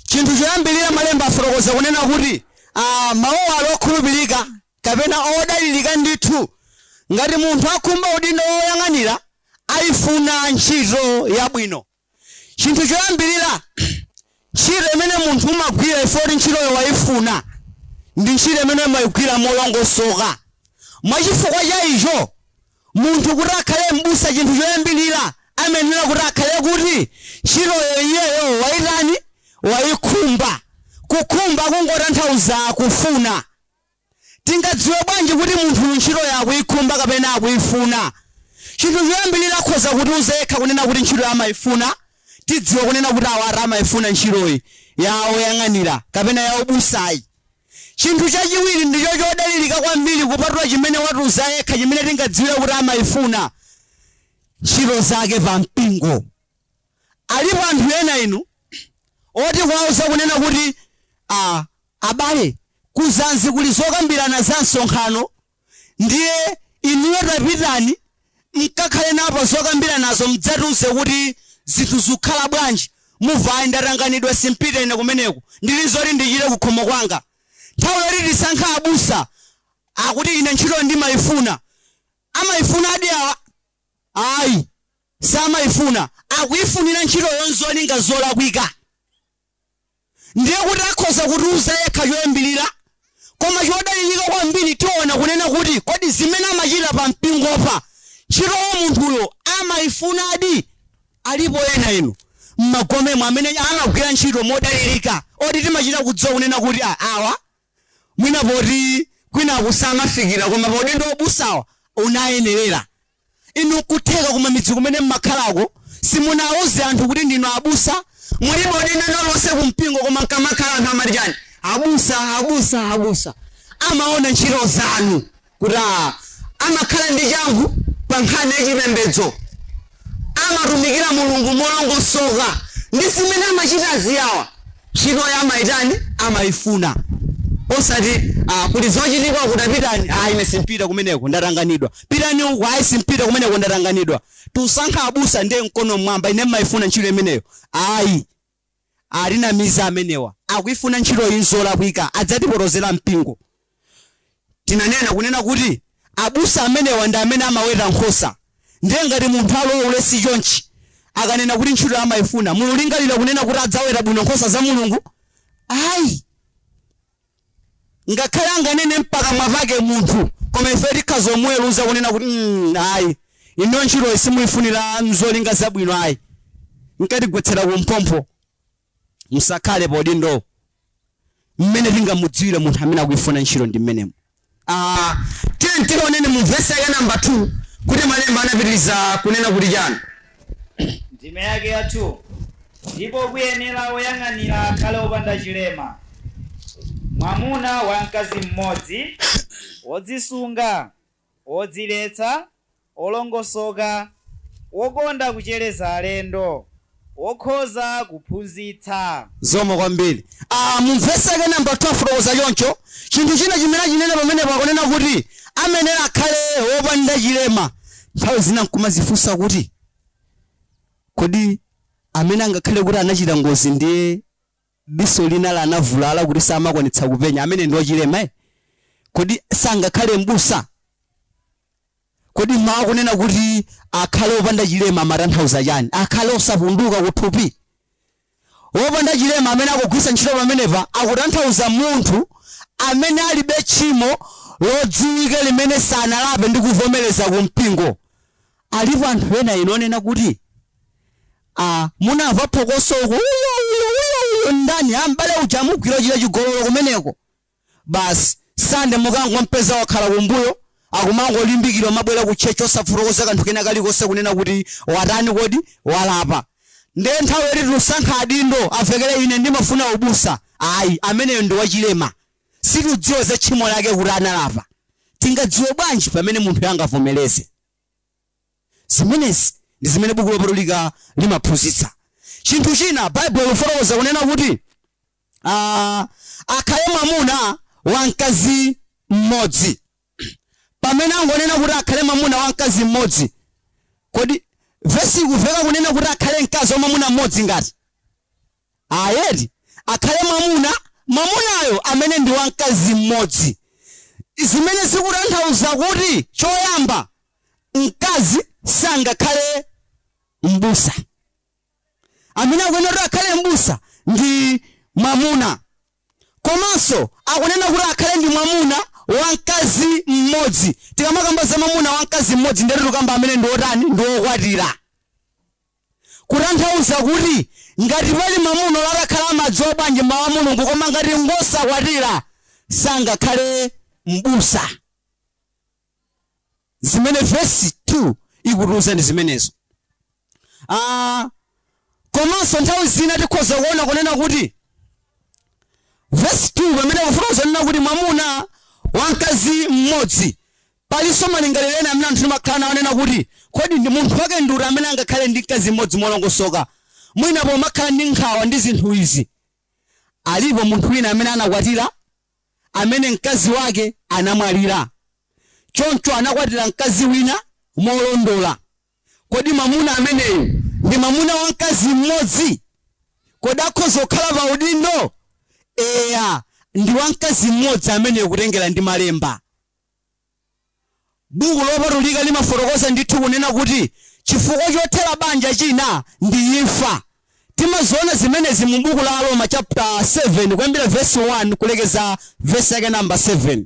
Chinthu choyambirira malemba afotokoza kunena kuti mawuwa ali okhulupirika kapena odalirika ndithu ngati munthu akhumba udindo wa oyang'anira ayifuna ntchito yabwino. Chinthu choyambirira ntchito imene munthu umagwira ifoti ntchitoyo wayifuna ndi ntchito imene umayigwira molongosoka. Mwachifukwa cha icho munthu kuti akhale m'busa chinthu choyambirira amenera kuti akhale kuti ntchitoyo iyeyo wayitani wayikhumba. Kukhumba kungotanthauza kufuna. Tingadziwe bwanji kuti munthu ntchito yako ikhumba kapena akuyifuna? Chinthu choyambirira akhoza kutiuza yekha kunena kuti ntchito amayifuna. Tidziwe kunena kuti awara amayifuna ntchitoyi ya oyang'anira kapena ya ubusayi. Chinthu chachiwiri ndicho chodalirika kwambiri kupatula chimene watiuza yekha chimene tingadziwe kuti amayifuna ntchito zake pa mpingo. Alipo anthu ena inu oti kwauza kunena kuti abale kuzanzi kuli zokambirana za msonkhano ndiye inuyo tapitani mkakhale napo zokambiranazo mdzatiuze kuti zinthu zikhala bwanji. Muvayi ndatanganidwa simpite ine kumeneko ndili zoti ndichite kukhomo kwanga. Nthawi yoti tisankha abusa akuti ine ntchito ndimayifuna. Amayifuna adi awa? Ayi samayifuna. Akuyifunira ntchito yonzolinga zolakwika. Ndiye kuti akhoza kutiuza yekha choyambirira. Koma chodalirika kwambiri tiona kunena kuti kodi zimene amachita pa mpingopa ntchito munthuyo amayifuna adi? Alipo ena inu m'magomemo amene amagwira ntchito modalirika oti timachita kudziwa kunena kuti awa mwina poti kwina kusamafikira koma poti ndi obusawa unayenerera. Inu kutheka kuma midzi kumene mmakhalako simunawuze anthu kuti ndinu abusa mulipo dina nolose kumpingo koma nkamakhala anthu amati abusa amaona ntchito zanu kuti amakhala ndi changu pa nkhani yachipembedzo amatumikira mulungu molongosoka ndi zimene amachita ziyawa ntchito ya amayitani amayifuna. Osati kuti zochitika kutapitani ine simpita kumeneko ndatanganidwa pitani uku simpita kumeneko ndatanganidwa. Tusankha abusa ndiye mkono mwamba ine mayifuna ntchito imeneyo alina miza amenewa akuyifuna ntchito inzolakwika adzatiporozera mpingo. Tinanena kunena kuti abusa amenewa ndi amene amaweta nkhosa. Ndiye ngati munthu alowole si chonchi akanena kuti ntchito amayifuna mululingalira kunena kuti adzaweta bwino nkhosa za Mulungu. Ayi, ngakhale anganene mpaka mwavake munthu koma ife tikhazomweruza kunena kuti ayi ino ntchito simuyifunira nzolinga zabwino. Ayi, nkatigwetsera kumpompo musakhale podindo mmene tingamudziwire munthu amene akuyifuna ntchito ndi mmenemo. Tione mu verse ya namba 2 kuti malemba anapitiriza kunena kuti chani. Ndime yake ya 2. Ndipo kuyenera woyang'anira akhale wopanda chilema, mwamuna wa mkazi mmodzi, wodzisunga, wodziletsa, olongosoka, wokonda kuchereza alendo, wokhoza kuphunzitsa. Zomwe kwambiri. Mu verse yake namba 2 fotokoza choncho chinthu china chimene chinena pamene pakunena kuti amene akhale wopanda chilema. Nthawi zina nkumazifunsa kuti kodi amene angakhale kuti anachita ngozi ndiye diso lina la anavulala kuti samakwanitsa kupenya amene ndi ochilema. Kodi sangakhale mbusa? Kodi mawu kunena kuti akhale wopanda chilema amatanthauza chani? Akhale osapunduka kuthupi. Wopanda chilema amene akugwisa ntchito pamenepa akutanthauza munthu amene alibe tchimo lodziwika limene sanalape ndi kuvomereza kumpingo. Alipo anthu ena inonena kuti munamva phokoso uyo ndani ambale uchamugwira chira chigololo kumeneko. Basi sande mukangompeza wakhala kumbuyo akumangolimbikira mabwera ku checho osafotokoza kanthu kena kalikonse kunena kuti watani kodi walapa. Ndiye nthawi iti lusankha adindo avekere ine ndimafuna ubusa. Ayi, ameneyo ndi wachilema. Sitidziwa za tchimo lake kuti analapa. Tingadziwe bwanji pamene munthu angavomereze? Zimenezi ndi zimene buku lopatulika limaphunzitsa. Chinthu china Bible lifotokoza kunena kuti akhale mwamuna wa mkazi mmodzi. Pamene angonena kuti akhale mwamuna wa mkazi mmodzi, kodi vesi ikuveka kunena kuti akhale mkazi wa mwamuna mmodzi ngati? Ayeti, akhale mwamunayo amene ndi wa mkazi mmodzi. Zimene zikutanthauza kuti choyamba mkazi sangakhale mbusa. Amene akunena kuti akhale mbusa ndi mwamuna. Komanso akunena kuti akhale ndi mwamuna wa mkazi mmodzi. Tikamakamba za mwamuna wa mkazi mmodzi ndere tukamba amene ndi otani? Ndi okwatira. Kutanthauza kuti ngati pali mwamuna lakakhala madziwa bwanji mawu a Mulungu koma ngati ngosakwatira sangakhale mbusa. Zimene verse 2 ikutiuza ndi zimenezo. Komanso nthawi zina tikhoza kuona kunena kuti verse 2 pamene kufotokoza kunena kuti mwamuna wa mkazi mmodzi, palinso malingaliro ena amene anthu timakhala anena kuti kodi ndi munthu wake nduri amene angakhale ndi mkazi mmodzi molongosoka. Mwina pomakhala ndi nkhawa ndi zinthu izi, alipo munthu wina amene anakwatira amene mkazi wake anamwalira, choncho anakwatira mkazi wina molondola. Kodi mwamuna ameneyo ndi mwamuna wa mkazi mmodzi? Kodi akhoza kukhala pa udindo? Eya, ndi wa mkazi mmodzi ameneyo kutengera ndi malemba. Buku lopatulika limafotokoza ndithu kunena kuti chifukwa chothera banja china ndi imfa. Timaziona zimenezi mu buku la Roma chapter 7 kuyambira verse 1 kulekeza verse yake namba 7.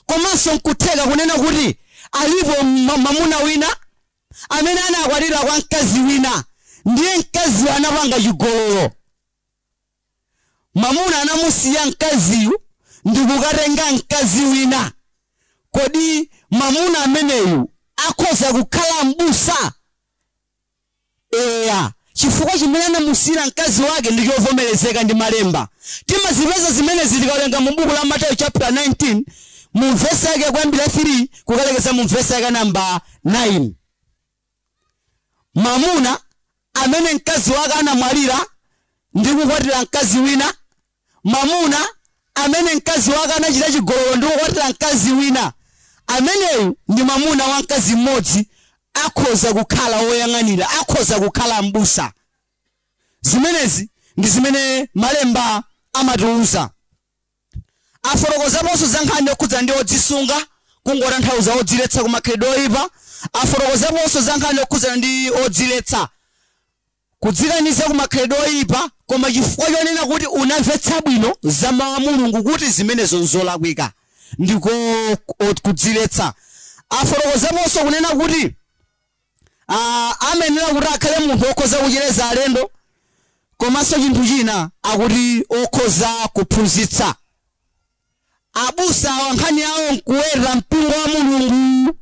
Komanso nkutheka kunena kuti alipo mwamuna wina amene anakwatira kwa mkazi wina, ndiye mkazi anapanga chigololo. Mwamuna anamusiya mkaziyu ndi kukatenga mkazi wina. Kodi mwamuna ameneyu akhoza kukhala mbusa? Eya, chifukwa chimene anamusiyira mkazi wake ndi chovomerezeka ndi malemba. Timazipeza zimenezi tikawerenga mu buku la Mateyu chapter 19 mu verse yake kuyambira 3 kukalekeza mu verse yake namba 9. Mwamuna amene mkazi wake anamwalira ndi kukwatira mkazi wina, mwamuna amene mkazi wake anachita chigololo ndi kukwatira mkazi wina, ameneyu ndi mwamuna wa mkazi mmodzi, akhoza kukhala woyang'anira, akhoza kukhala mbusa. Zimenezi ndi zimene malemba amatiuza. Afotokozaponso za nkhani yokhudza ndi odzisunga, kungotanthauza odziletsa ku makhalidwe oyipa. Afotokozaponso za nkhani yokhudzana ndi odziletsa kudzilaniza ku makhalidwe oyipa, koma chifukwa chonena kuti unamvetsa bwino za mawu a Mulungu kuti zimenezo nzolakwika ndiko kudziletsa. Afotokozaponso kunena kuti amenera kuti akhale munthu okhoza kuchereza alendo, komanso chinthu china akuti okhoza kuphunzitsa. Abusa wa nkhani yawo nkuwera mpingo wa Mulungu,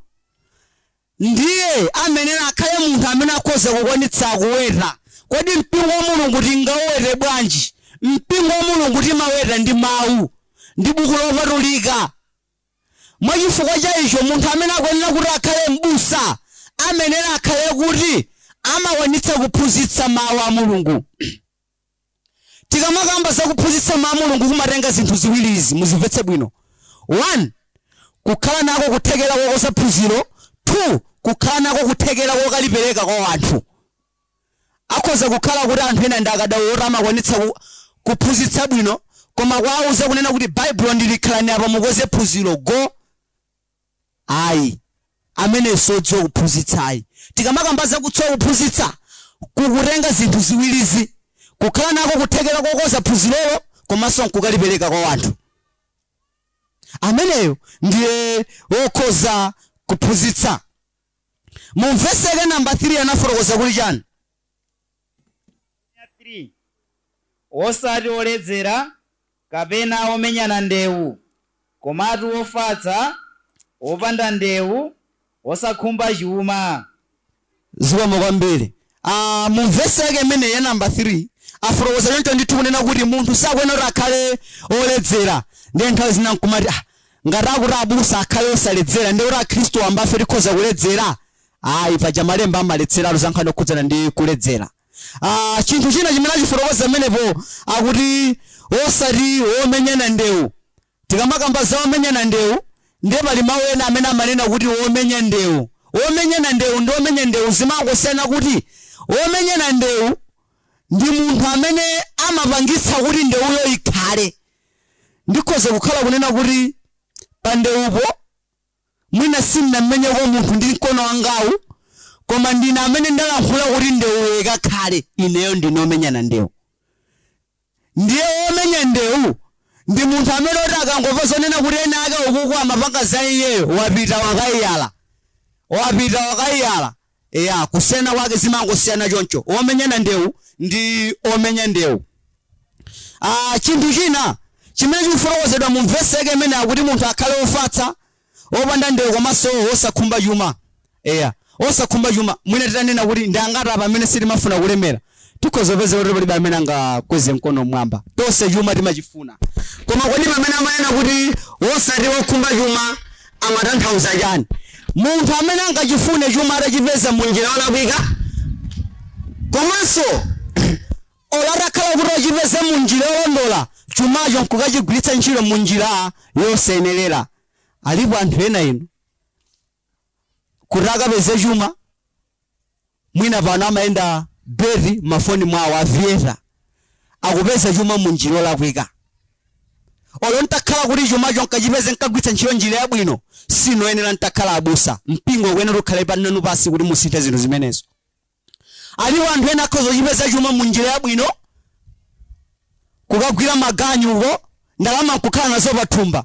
ndiye amenera akhale munthu amene akhoza kukwanitsa kuwera. Kodi mpingo wa Mulungu tingawere bwanji? Mpingo wa Mulungu timawera ndi mawu ndi buku lopatulika. Mwachifukwa cha icho munthu amene akwanira kuti akhale m'busa amenera akhale kuti amakwanitsa kuphunzitsa mawu a Mulungu. Tikamakamba za kuphunzitsa mawu a Mulungu kumatenga zinthu ziwiri izi, muzimvetse bwino. 1, kukhala nako kuthekera kokoza phunziro. 2, kukhala nako kuthekera kokalipereka kwa anthu. Akhoza kukhala kuti anthu ena ndakadawota amakwanitsa kuphunzitsa bwino, koma kwauza kunena kuti Baibulo ndilikhalani apa mukoze phunziro go. Ayi, amene sodziwa kuphunzitsayi. Tikamakamba za kudziwa kuphunzitsa kukutenga zinthu ziwirizi, kukhala nako kuthekera kokoza phunzirolo komanso nkukalipereka kwa anthu. Ameneyo ndiye wokhoza kuphunzitsa. Mu vesi yake namba 3 anafotokoza kuti chani? 3 osati oledzera kapena omenyana ndewu, komatu ofatsa, opanda ndewu, osakhumba chuma. Zikomo kwambiri. Mu vesi yake imene ya namba 3 afotokoza choncho ndithu kunena kuti munthu sakwenera akhale oledzera. Ndiye nthawi zina nkumati ngati akuti abusa akhale osaledzera, ndiye kuti akhristu ambafe tikhoza kuledzera. Ayi, paja malemba amaledzeratu za nkhani yokhudzana ndi kuledzera. Chinthu china chimene achifotokoza menepo akuti osati omenyana ndewu. Tikamakamba za omenyana ndewu ndiye pali mawu ena amene amanena kuti omenya ndewu. Omenyana ndewu ndi omenya ndewu zimangosiyana kuti omenyana ndewu ndi munthu amene amapangitsa kuti ndewuyo ikhale. Ndikhoza kukhala kunena kuti pa ndewupo mwina sindinamenyeko munthu ndi mkono wangawu, koma ndine amene ndalankhula kuti ndewuyo ikakhale, ineyo ndinomenyana ndewu. Ndiye omenya ndewu ndi munthu amene oti akangomva zonena kuti ena ake ukuku amapanga za iyeyo wapita wakayiyala. Eya, kusiyana kwake zimangosiyana choncho. Omenyana ndewu ndi omenya ndewu. Chinthu china chimene chikufotokozedwa mu vesi yake imene akuti munthu akhale ofatsa, opanda ndewu komanso osakhumba chuma. Eya, osakhumba chuma. Mwina titanena kuti ndi angati apa amene sitimafuna kulemera. Tikhoza kupeza kuti palibe amene angakweze mkono mwamba. Tonse chuma timachifuna. Koma kodi pamene amanena kuti osati okhumba chuma amatanthauza chani? Munthu amene angachifune chuma atachipeza munjira yolakwika, komanso olatakhala kuti achipeze munjira yolondola, chumacho nkukachigwiritsa ntchito munjira yosayenerera. Alipo anthu ena inu kuti akapeze chuma, mwina pano amayenda bedi mafoni mwawo avieta, akupeza chuma munjira yolakwika. Olo ntakhala kuti chumacho nkachipeze nkagwiritsa ntchito njira yabwino, sinoyenera ntakhala abusa. Mpingo kuyenera ukhale pananu pasi kuti musinthe zinthu zimenezo. Alipo anthu ena akhoza kuchipeza chuma munjira yabwino, kukagwira maganyu uko, ndalama nkukhala nazo pathumba,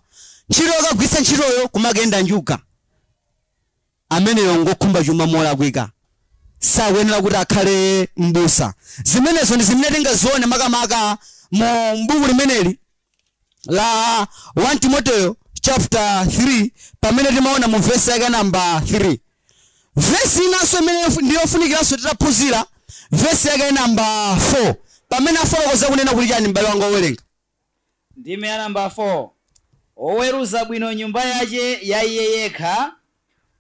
ntchito yokagwiritsa ntchitoyo kumakenda njuga. Ameneyo ngokhumba chuma molakwika, sakuyenera kuti akhale mbusa. Zimenezo ndi zimene tingazione makamaka mu buku limeneli la 1 Timoteyo chapter 3 pamene timaona mu vesi yake namba 3. Vesi inaso imene ndiyofunikiranso titaphunzira vesi yake namba 4 pamene afotokoza kunena kuti chani m'bale wanga owerenga. Ndime ya namba 4. Oweruza bwino nyumba yache ya iye yekha,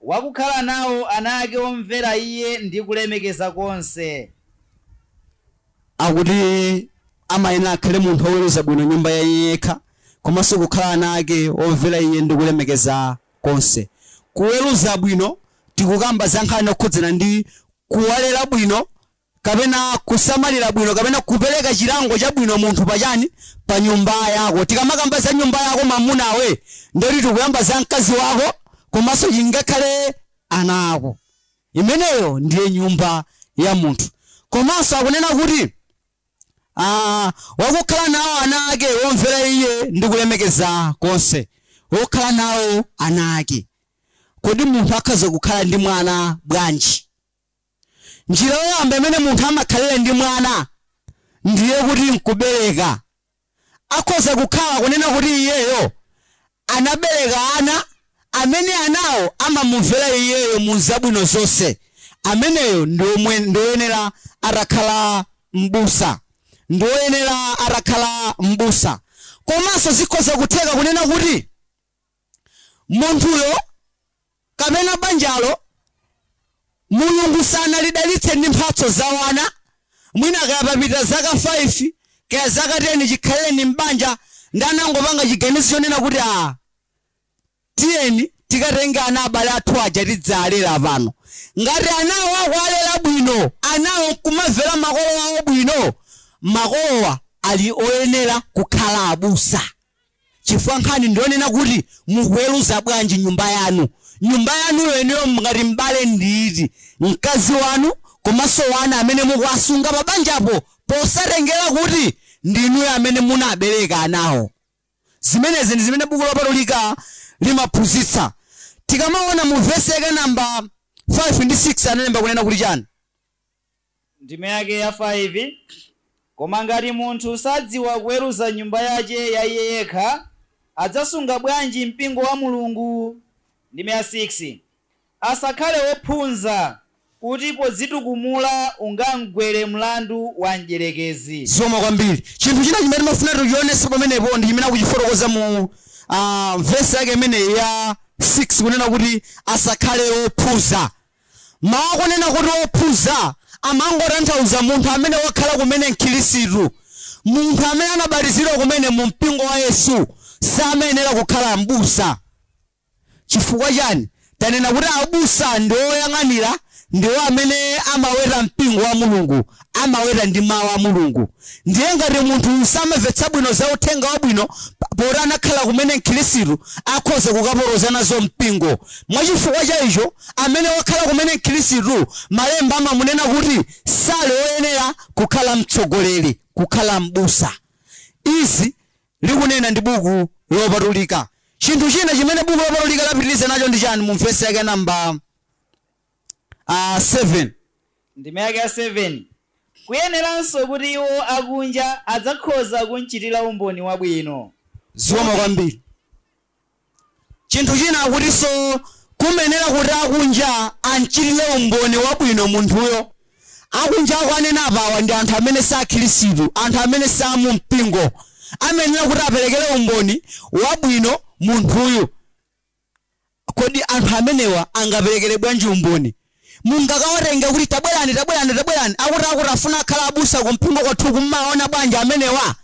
wakukhala nawo ana ake omvera iye ndi kulemekeza konse. Akuti amayenera akhale munthu oweruza bwino nyumba ya iye yekha, komanso kukhala ana ake omvera iye ndi kulemekeza konse. Kuweruza bwino tikukamba za nkhani yokhudzana ndi kuwalera bwino, kapena kusamalira bwino, kapena kupereka chilango chabwino munthu pachani pa nyumba yako. Tikamakamba za nyumba yako mamunawe, ndoti tikuyamba za mkazi wako komanso ingakhale ana ako. Imeneyo ndiye nyumba ya munthu. Komanso akunena kuti wakukhala nawo ana ake womvera iye ndi kulemekeza konse. Wokhala nawo ana ake. Kodi munthu akhoza kukhala ndi mwana bwanji? Njira yoyamba imene munthu amakhalira ndi mwana ndiye kuti nkubereka. Akhoza kukhala kunena kuti iyeyo anabereka ana amene anawo amamumvera iyeyo mu zabwino zonse. Ameneyo ndoyenera atakhala m'busa. Ndoyenera atakhala m'busa. Komanso zikhoza kutheka kunena kuti munthuyo kapena banjalo Mulungu sanalidalitse ndi mphatso za wana. Mwina kaya papita zaka 5 kaya zaka 10 chikhaleni m'banja ndanangopanga chiganizo chonena kuti tiyeni tikatenge ana abale athu aja tidzalera pano. Ngati anawo akwalera bwino, anawo kumamvera makolo awo bwino, makolowa ali oyenera kukhala abusa. Chifukwa nkhani ndionena kuti mukuweruza bwanji nyumba yanu. Nyumba yanu yeneyo ngati mbale nditi mkazi wanu komanso wana amene mukuwasunga pabanjapo posatengera kuti ndinu amene munabereka anawo. Zimenezi ndi zimene buku lopatulika limaphunzitsa. Tikamaona mu verse yake namba 5 ndi 6 analemba kunena kuti chani? Ndime yake ya 5. Koma ngati munthu sadziwa kuweruza nyumba yace ya iye yekha, adzasunga bwanji mpingo wa Mulungu? Ndime ya 6. Asakhale wophunza kuti pozitukumula ungamgwere mlandu wa mdierekezi. Zoma kwambiri. Chinthu china chimene mafuna tukionesa pamenepo ndi chimene akuchifotokoza mu verse yake imene ya 6 kunena kuti asakhale wophunza. Mawu kunena kuti wophunza amangotanthauza munthu amene wakhala kumene mkhirisitu. Munthu amene anabatizidwa kumene mu mpingo wa Yesu samenera kukhala m'busa. Chifukwa chani? Tanena kuti abusa ndi oyang'anira, ndiwo amene amaweta mpingo wa Mulungu, amaweta ndi mawu a Mulungu. Ndiye ngati munthu samamvetsa bwino za uthenga wabwino poti anakhala kumene mkhirisitu akhoza kukapoloza nazo mpingo. Mwachifukwa cha icho amene wakhala kumene mkhirisitu malemba amamunena kuti sali oyenera kukhala mtsogoleri, kukhala m'busa. Izi likunena ndi buku lopatulika. Chinthu china chimene buku lopatulika lapitiriza nacho ndi chani mu verse yake namba 7. Ndime yake ya 7. Kuyeneranso kuti iwo akunja adzakhoza kunchitira umboni wabwino. Zoma kwambiri. Chinthu china akutinso kumenera kuti akunja anchitire umboni wabwino munthuyo. Akunja akwanena apawa ndi anthu amene sakhirisitu, anthu amene samu mpingo. Amenera kuti aperekere umboni wabwino munthuyo. Kodi anthu amenewa angaperekere bwanji umboni? Mungakawatenga kuti tabwerani akuti afuna akhala abusa kumpingo kwathu kumaona bwanji amenewa?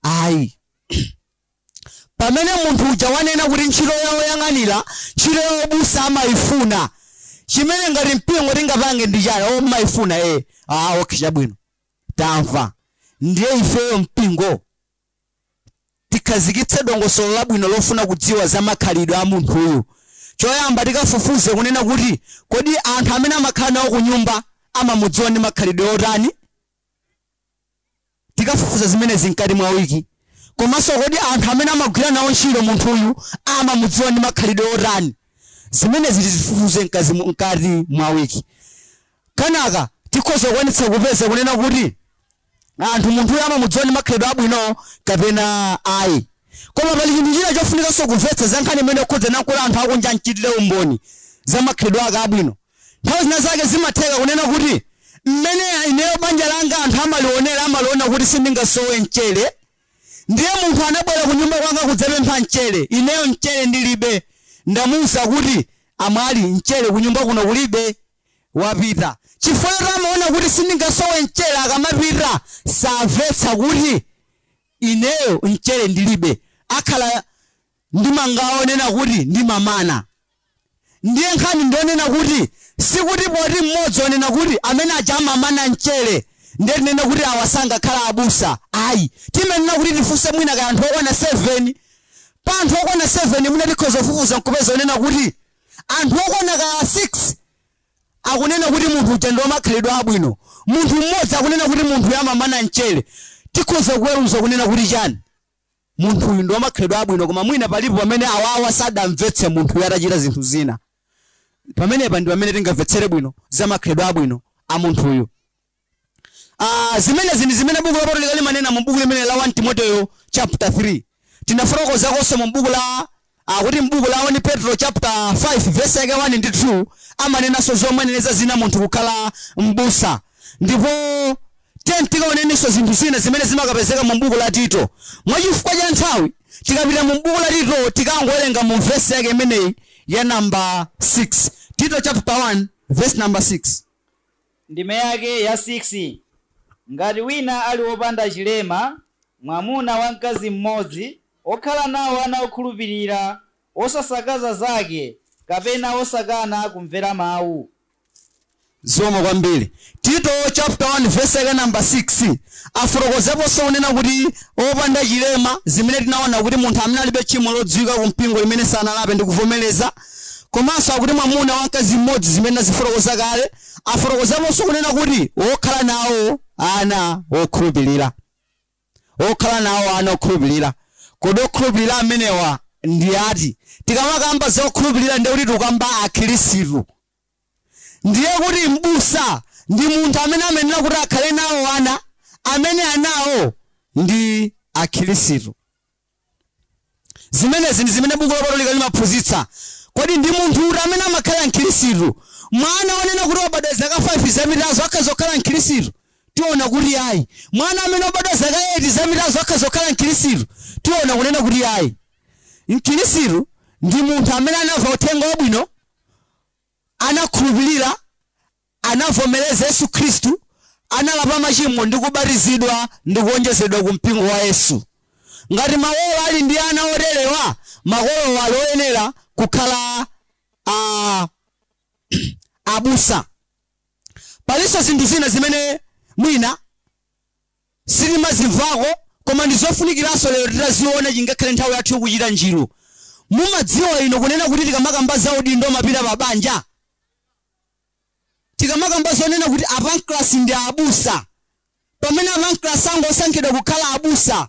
Ayi. Pamene munthu uja wanena kuti ntchito yawo yang'anira, ntchito yawo busa amayifuna. Chimene ngati mpingo tingapange ndi chani? Mayifuna okay chabwino. Tamva. Ndiye ifeyo mpingo tikhazikitse dongosolo labwino lofuna kudziwa za makhalidwe a munthuyu. Choyamba tikafufuze kunena kuti kodi anthu amene amakhala nawo ku nyumba amamudziwa ndi makhalidwe otani? Tikafufuza zimene zinkati mwa wiki. Komanso kodi anthu amene amagwira nawo ntchito munthuyu amamudziwa ndi makhalidwe otani? Zimene zifufuze nkati mwa wiki. Kanaka tikhoza kukwanitsa kupeza kunena kuti anthu munthuyu amamudziwa ndi makhalidwe abwino kapena ayi. Koma pali chinthu china chofunikanso kumvetsa za nkhani imene ukhoza nakula anthu akunja anchitire umboni za makhalidwe ake abwino. Nthawi zina zake zimatheka kunena kuti mmene ineyo banja langa anthu amaliona kuti sindingasowe mchere. Ndiye munthu anabwera ku nyumba kwanga kudzapempha mchere, ineyo mchere ndilibe. Ndamuwuza kuti amwali mchere ku nyumba kuno kulibe, wapita. Chifukwa amaona kuti sindingasowe mchere akamapita samvetsa kuti ineyo mchere ndilibe. Akhala ndimangaonena kuti ndimamana. Ndiye nkhani ndionena kuti sikuti poti mmodzi onena kuti amene aja amamana mchere ndiye tinena kuti awasanga khala abusa. Ayi. Timenena kuti tifunse mwina kaya anthu okwana 7. Pa anthu okwana 7 mwina tikhoza kufufuza nkupeza onena kuti anthu okwana ka 6 akunena kuti munthu uja ndi wamakhalidwe abwino, munthu mmodzi akunena kuti munthu yamamana mchere. Tikhoza kuweruza kunena kuti chani? Munthu uyu ndi wamakhalidwe abwino, koma mwina palipo pamene awawa sadamvetse munthu yatachita zinthu zina. Pamenepa ndi pamene tingamvetsere bwino za makhalidwe abwino a munthu uyu. Zimene buku lopatulika limanena mu buku limene la 1 Timoteyo chapter 3. Tinafotokoza konse mu buku la kuti mbuku la 1 Petro chapter 5 verse yake 1 ndi 2 amanenanso zomweneneza zina munthu kukhala mbusa. Ndipo tikaonenso zinthu zina zimene zimakapezeka mu buku la Tito. Mwachifukwa cha nthawi tikapita mu buku la Tito tikangowerenga mu verse yake imeneyi ya number 6. Tito chapter 1 verse number 6. Ndime yake ya 6. Ngati wina ali wopanda chilema, mwamuna wa mkazi mmodzi, okhala nawo ana okhulupirira, osasakaza zake, kapena osakana kumvera mawu. Zoma kwambiri. Tito chapter 1 verse yake number 6 afotokozeponso unena kuti opanda chilema, zimene tinaona kuti munthu amene alibe tchimo lodziwika ku mpingo limene sanalape ndi kuvomereza, komanso akuti mwamuna wa mkazi mmodzi zimene nazifotokoza kale. Afotokozeponso kunena kuti okhala nawo ana okhulupirira. Okhala nawo ana okhulupirira. Kodi okhulupirira amenewa ndi ati? Tikamakamba za okhulupirira ndi kuti tukamba akhristu. Ndiye kuti mbusa ndi munthu amene amenera kuti akhale nawo ana amene anawo ndi akhristu. Zimenezi ndi zimene buku lopatulika limaphunzitsa. Kodi ndi munthu kuti amene amakhala mkhristu, mwana wanena kuti wabadwa zaka 5 zamitazo akhazokhala mkhristu? Tiona kuti ayi. Mwana amene wabadwa zaka 8 zamitazo akhazokhala mkhristu? Tiona kunena kuti ayi. Mkhristu ndi munthu amene anamva uthenga wabwino, anakhulupirira, anavomereza Yesu Khristu, analapa machimo ndi kubatizidwa ndi kuonjezedwa ku mpingo wa Yesu. Ngati makolo ali ndi ana oterewa, makolo aloyenera kukhala abusa. Palinso zinthu zina zimene mwina sitimazimvako, koma ndizofunikiranso lero titaziona chingakhale nthawi yathu yokuchita njiro. Mumadziwa ino kunena kuti tikamakamba za udindo mapita pa banja, tikamakamba zonena kuti apanklasi ndi abusa, pamene apanklasi angosankhidwa kukhala abusa,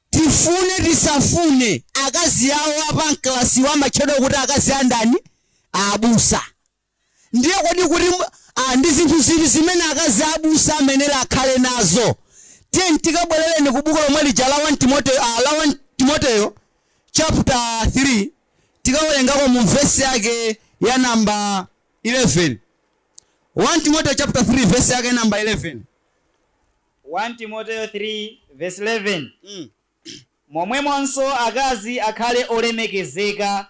tifune tisafune akazi awo apanklasi wamatchedwa kuti akazi andani? Abusa. Ndiye kodi kuti ndi zinthu zili zimene akazi abusa amenera akhale nazo. Tiye tikabwerereni ku buku lomwe lija la 1 Timoteyo chapter 3 tikawerengako mu verse yake ya number 11. 1 Timoteyo chapter 3 verse yake number 11. 1 Timoteyo 3 verse 11. Momwemonso akazi akhale olemekezeka,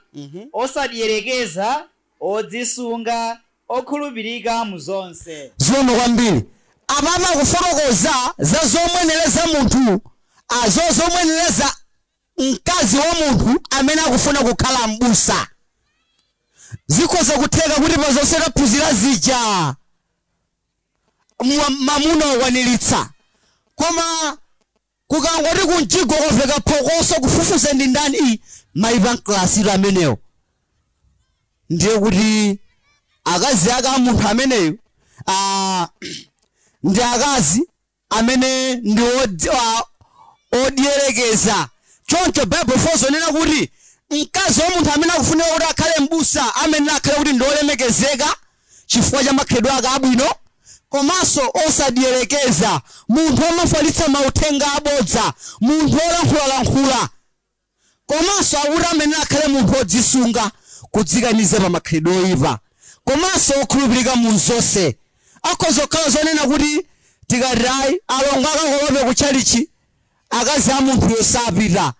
osadierekeza, odzisunga, okhulupirika mu zonse. Zono kwambiri. Ababa kufotokoza za zomwenereza munthu, zomwenereza mkazi wa munthu amene akufuna kukhala mbusa. Zikhoza kutheka kuti pazonse taphunzira zija mamuna okwaniritsa, koma kukangoti kunjigo koveka phokoso kufufuza ndi ndani maipanklasi amenewo. Ndiye kuti akazi aka munthu ameneyo ndi akazi amene ndi odierekeza. Choncho Bible force onena kuti mkazi wa munthu amene akufunira kuti akhale mbusa amene akhale kuti ndi olemekezeka chifukwa cha makhalidwe ake abwino, komanso osadierekeza, munthu amafalitsa mauthenga abodza, munthu olankhula, komanso akuti amene akhale munthu odzisunga, kudzikaniza pa makhalidwe oyipa, komanso okhulupirika mu zonse. Akhoza kukhala zonena kuti tikati ayi alongo akakolope kutchalichi akazi a munthu yosapita,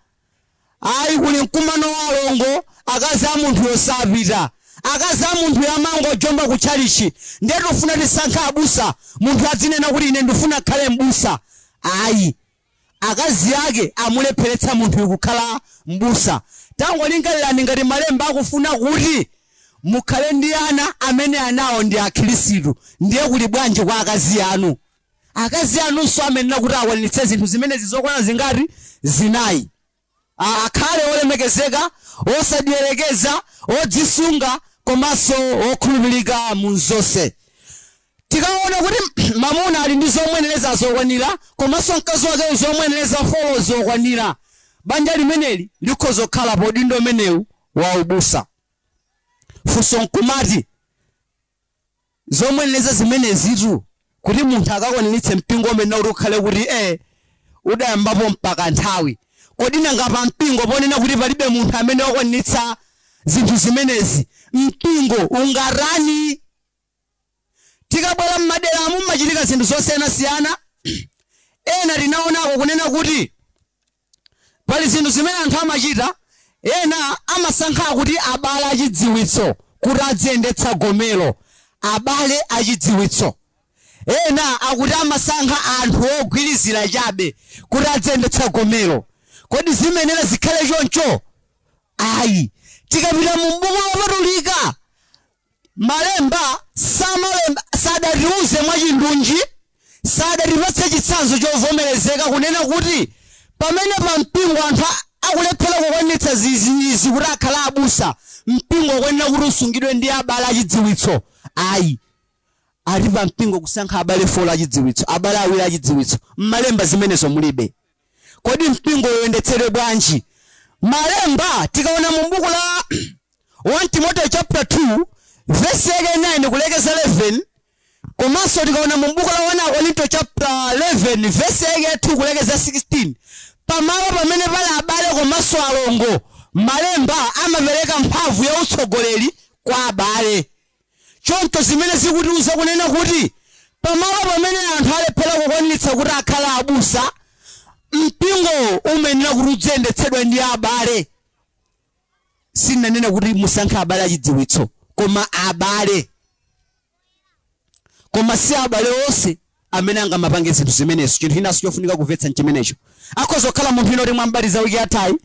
ayi kuli mkumano wa alongo akazi a munthu yosapita, akazi a munthu yamango jomba kutchalichi. Ndiye tofuna tisankha abusa, munthu adzinena kuti ine ndifuna khale mbusa. Ayi, akazi ake amulepheretsa munthu kukhala mbusa. Tangolingalirani ngati malemba akufuna kuti mukhale ndi ana amene anawo ndi akhristu, ndiye kuli bwanji kwa akazi anu? Akazi anunso amenena kuti akwaniritse zinthu zimene zizokwana zingati? Zinayi. Akhale olemekezeka, osadierekeza, odzisunga, komanso wokhulupirika mu zonse. Tikaona kuti mamuna ali ndi zomwenereza zokwanira komanso mkazi wake zomwenereza folo zokwanira, banja limeneli likhoza kukhala pa udindo umenewu wa ubusa. Funso nkumati zomwenereza zimenezitu kuti munthu akakwaniritse mpingo umene ukhale kuti udayambapo mpaka nthawi, kodi nanga pa mpingo ponena kuti palibe munthu amene wakwaniritsa zinthu zimenezi, mpingo ungarani? Tikabwera m'maderamu machitika zinthu zosiyanasiyana. Ena tinaonako kunena kuti pali zinthu zimene anthu amachita, ena amasankha kuti abale achidziwitso kuti adziyendetsa gomelo, abale achidziwitso. Ena akuti amasankha anthu ogwirizira chabe kuti adziyendetsa gomelo. Kodi zimenera zikhale choncho? Ayi. Tikapita mu buku lopatulika, malemba sadatiuze mwachindunji, sadatipatse chitsanzo chovomerezeka kunena kuti pamene pa mpingo anthu akulephera kukwaniritsa zizi kuti akhala abusa, mpingo kwenena kuti usungidwe ndi abale achidziwitso. Ayi. Ali pa mpingo kusankha abale folo achidziwitso, abale awiri achidziwitso. Malemba zimenezo mulibe. Kodi mpingo uyendetsedwe bwanji? Malemba tikaona mu buku la 1 Timothy chapter 2 verse 9 kulekeza 11, komanso tikaona mu buku la 1 Korinto chapter 11 verse 2 kulekeza 16, pamalo pamene pali abale komanso alongo, malemba amapereka mphamvu ya utsogoleri kwa abale. Choncho zimene zikutiuza kunena kuti pamalo pamene anthu alephera kukwaniritsa kuti akhala abusa, mpingo umenera kuti udziyendetsedwa ndi abale. Sinanena kuti musankhe abale achidziwitso, koma abale. Koma si abale onse amene angamapange zinthu zimenezo. Chinthu chinaso chofunika kumvetsa nchimenecho. Akhoza kukhala munthu ino rimwe ambaliza wiki yathayi,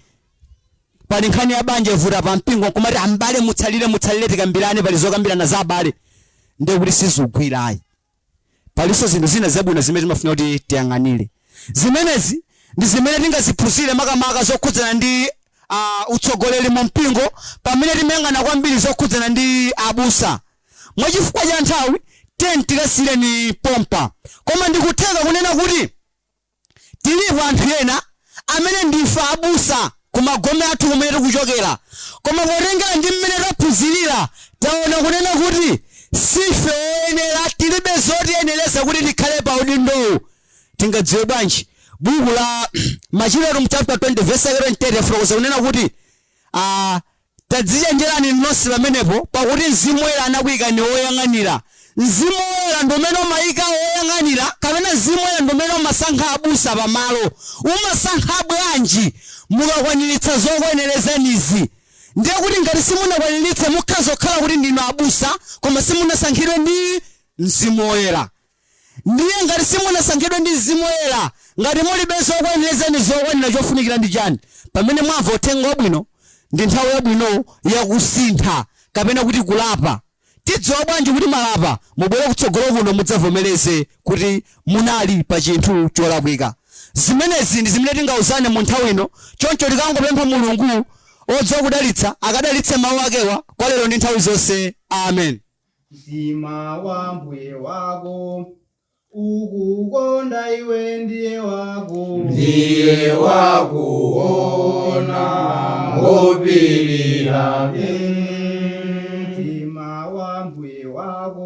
pali nkhani ya banja ivuta pa mpingo kumati ambale mutsalire tikambirane, pali zokambirana za abale, ndiye kuti sizigwirayi. Palinso zinthu zina zabwino zimene timafuna kuti tiyang'anire. Zimenezi ndi zimene tingaziphunzire makamaka zokhudzana ndi utsogoleri mu mpingo, pamene timayang'ana kwambiri zokhudzana ndi abusa. Mwachifukwa cha nthawi tikasire ni pompa, koma ndikutheka kunena kuti tilipo anthu ena amene ndife abusa kumagome athu kumene tikuchokera, koma potengera ndi mmene taphunzirira taona kunena kuti sife oyenera, tilibe zotiyenereza kuti tikhale pa udindowu. Tingadziwe bwanji? Buku la Machitidwe chapter 20 verse 30 fotokoza kunena kuti tadzichenjerani nonse pamenepo, pakuti Mzimu Woyera anakuyikani oyang'anira. Mzimu Woyera ndi umene umayika oyang'anira, kapena Mzimu Woyera ndi umene umasankha abusa pamalo. Umasankha bwanji mukakwaniritsa zokwenerezanizi? Ndiye kuti ngati simunakwaniritse mukhoza kukhala kuti ndinu abusa, koma simunasankhidwe ndi Mzimu Woyera. Ndiye ngati simunasankhidwe ndi Mzimu Woyera, ngati mulibe zokwenerezani zokwanira, chofunikira ndi chani? Pamene mwamva uthenga wabwino, ndi nthawi yabwino yakusintha kapena kuti kulapa. Tidziwa bwanji kuti malapa mubwere kutsogolo kuno mudzavomereze kuti munali pa chinthu cholakwika? Zimenezi ndi zimene tingauzane mu nthawi ino. Choncho tikangopempha Mulungu odziwa kudalitsa akadalitse mawu akewa kwa lero ndi nthawi zonse. Amen. Mtima wa mbuye wako ukukonda iwe, ndiye wakuona ngopirira. Mtima wa mbuye wako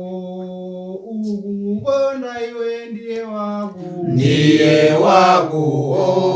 ukukonda iwe, ndiye wakuona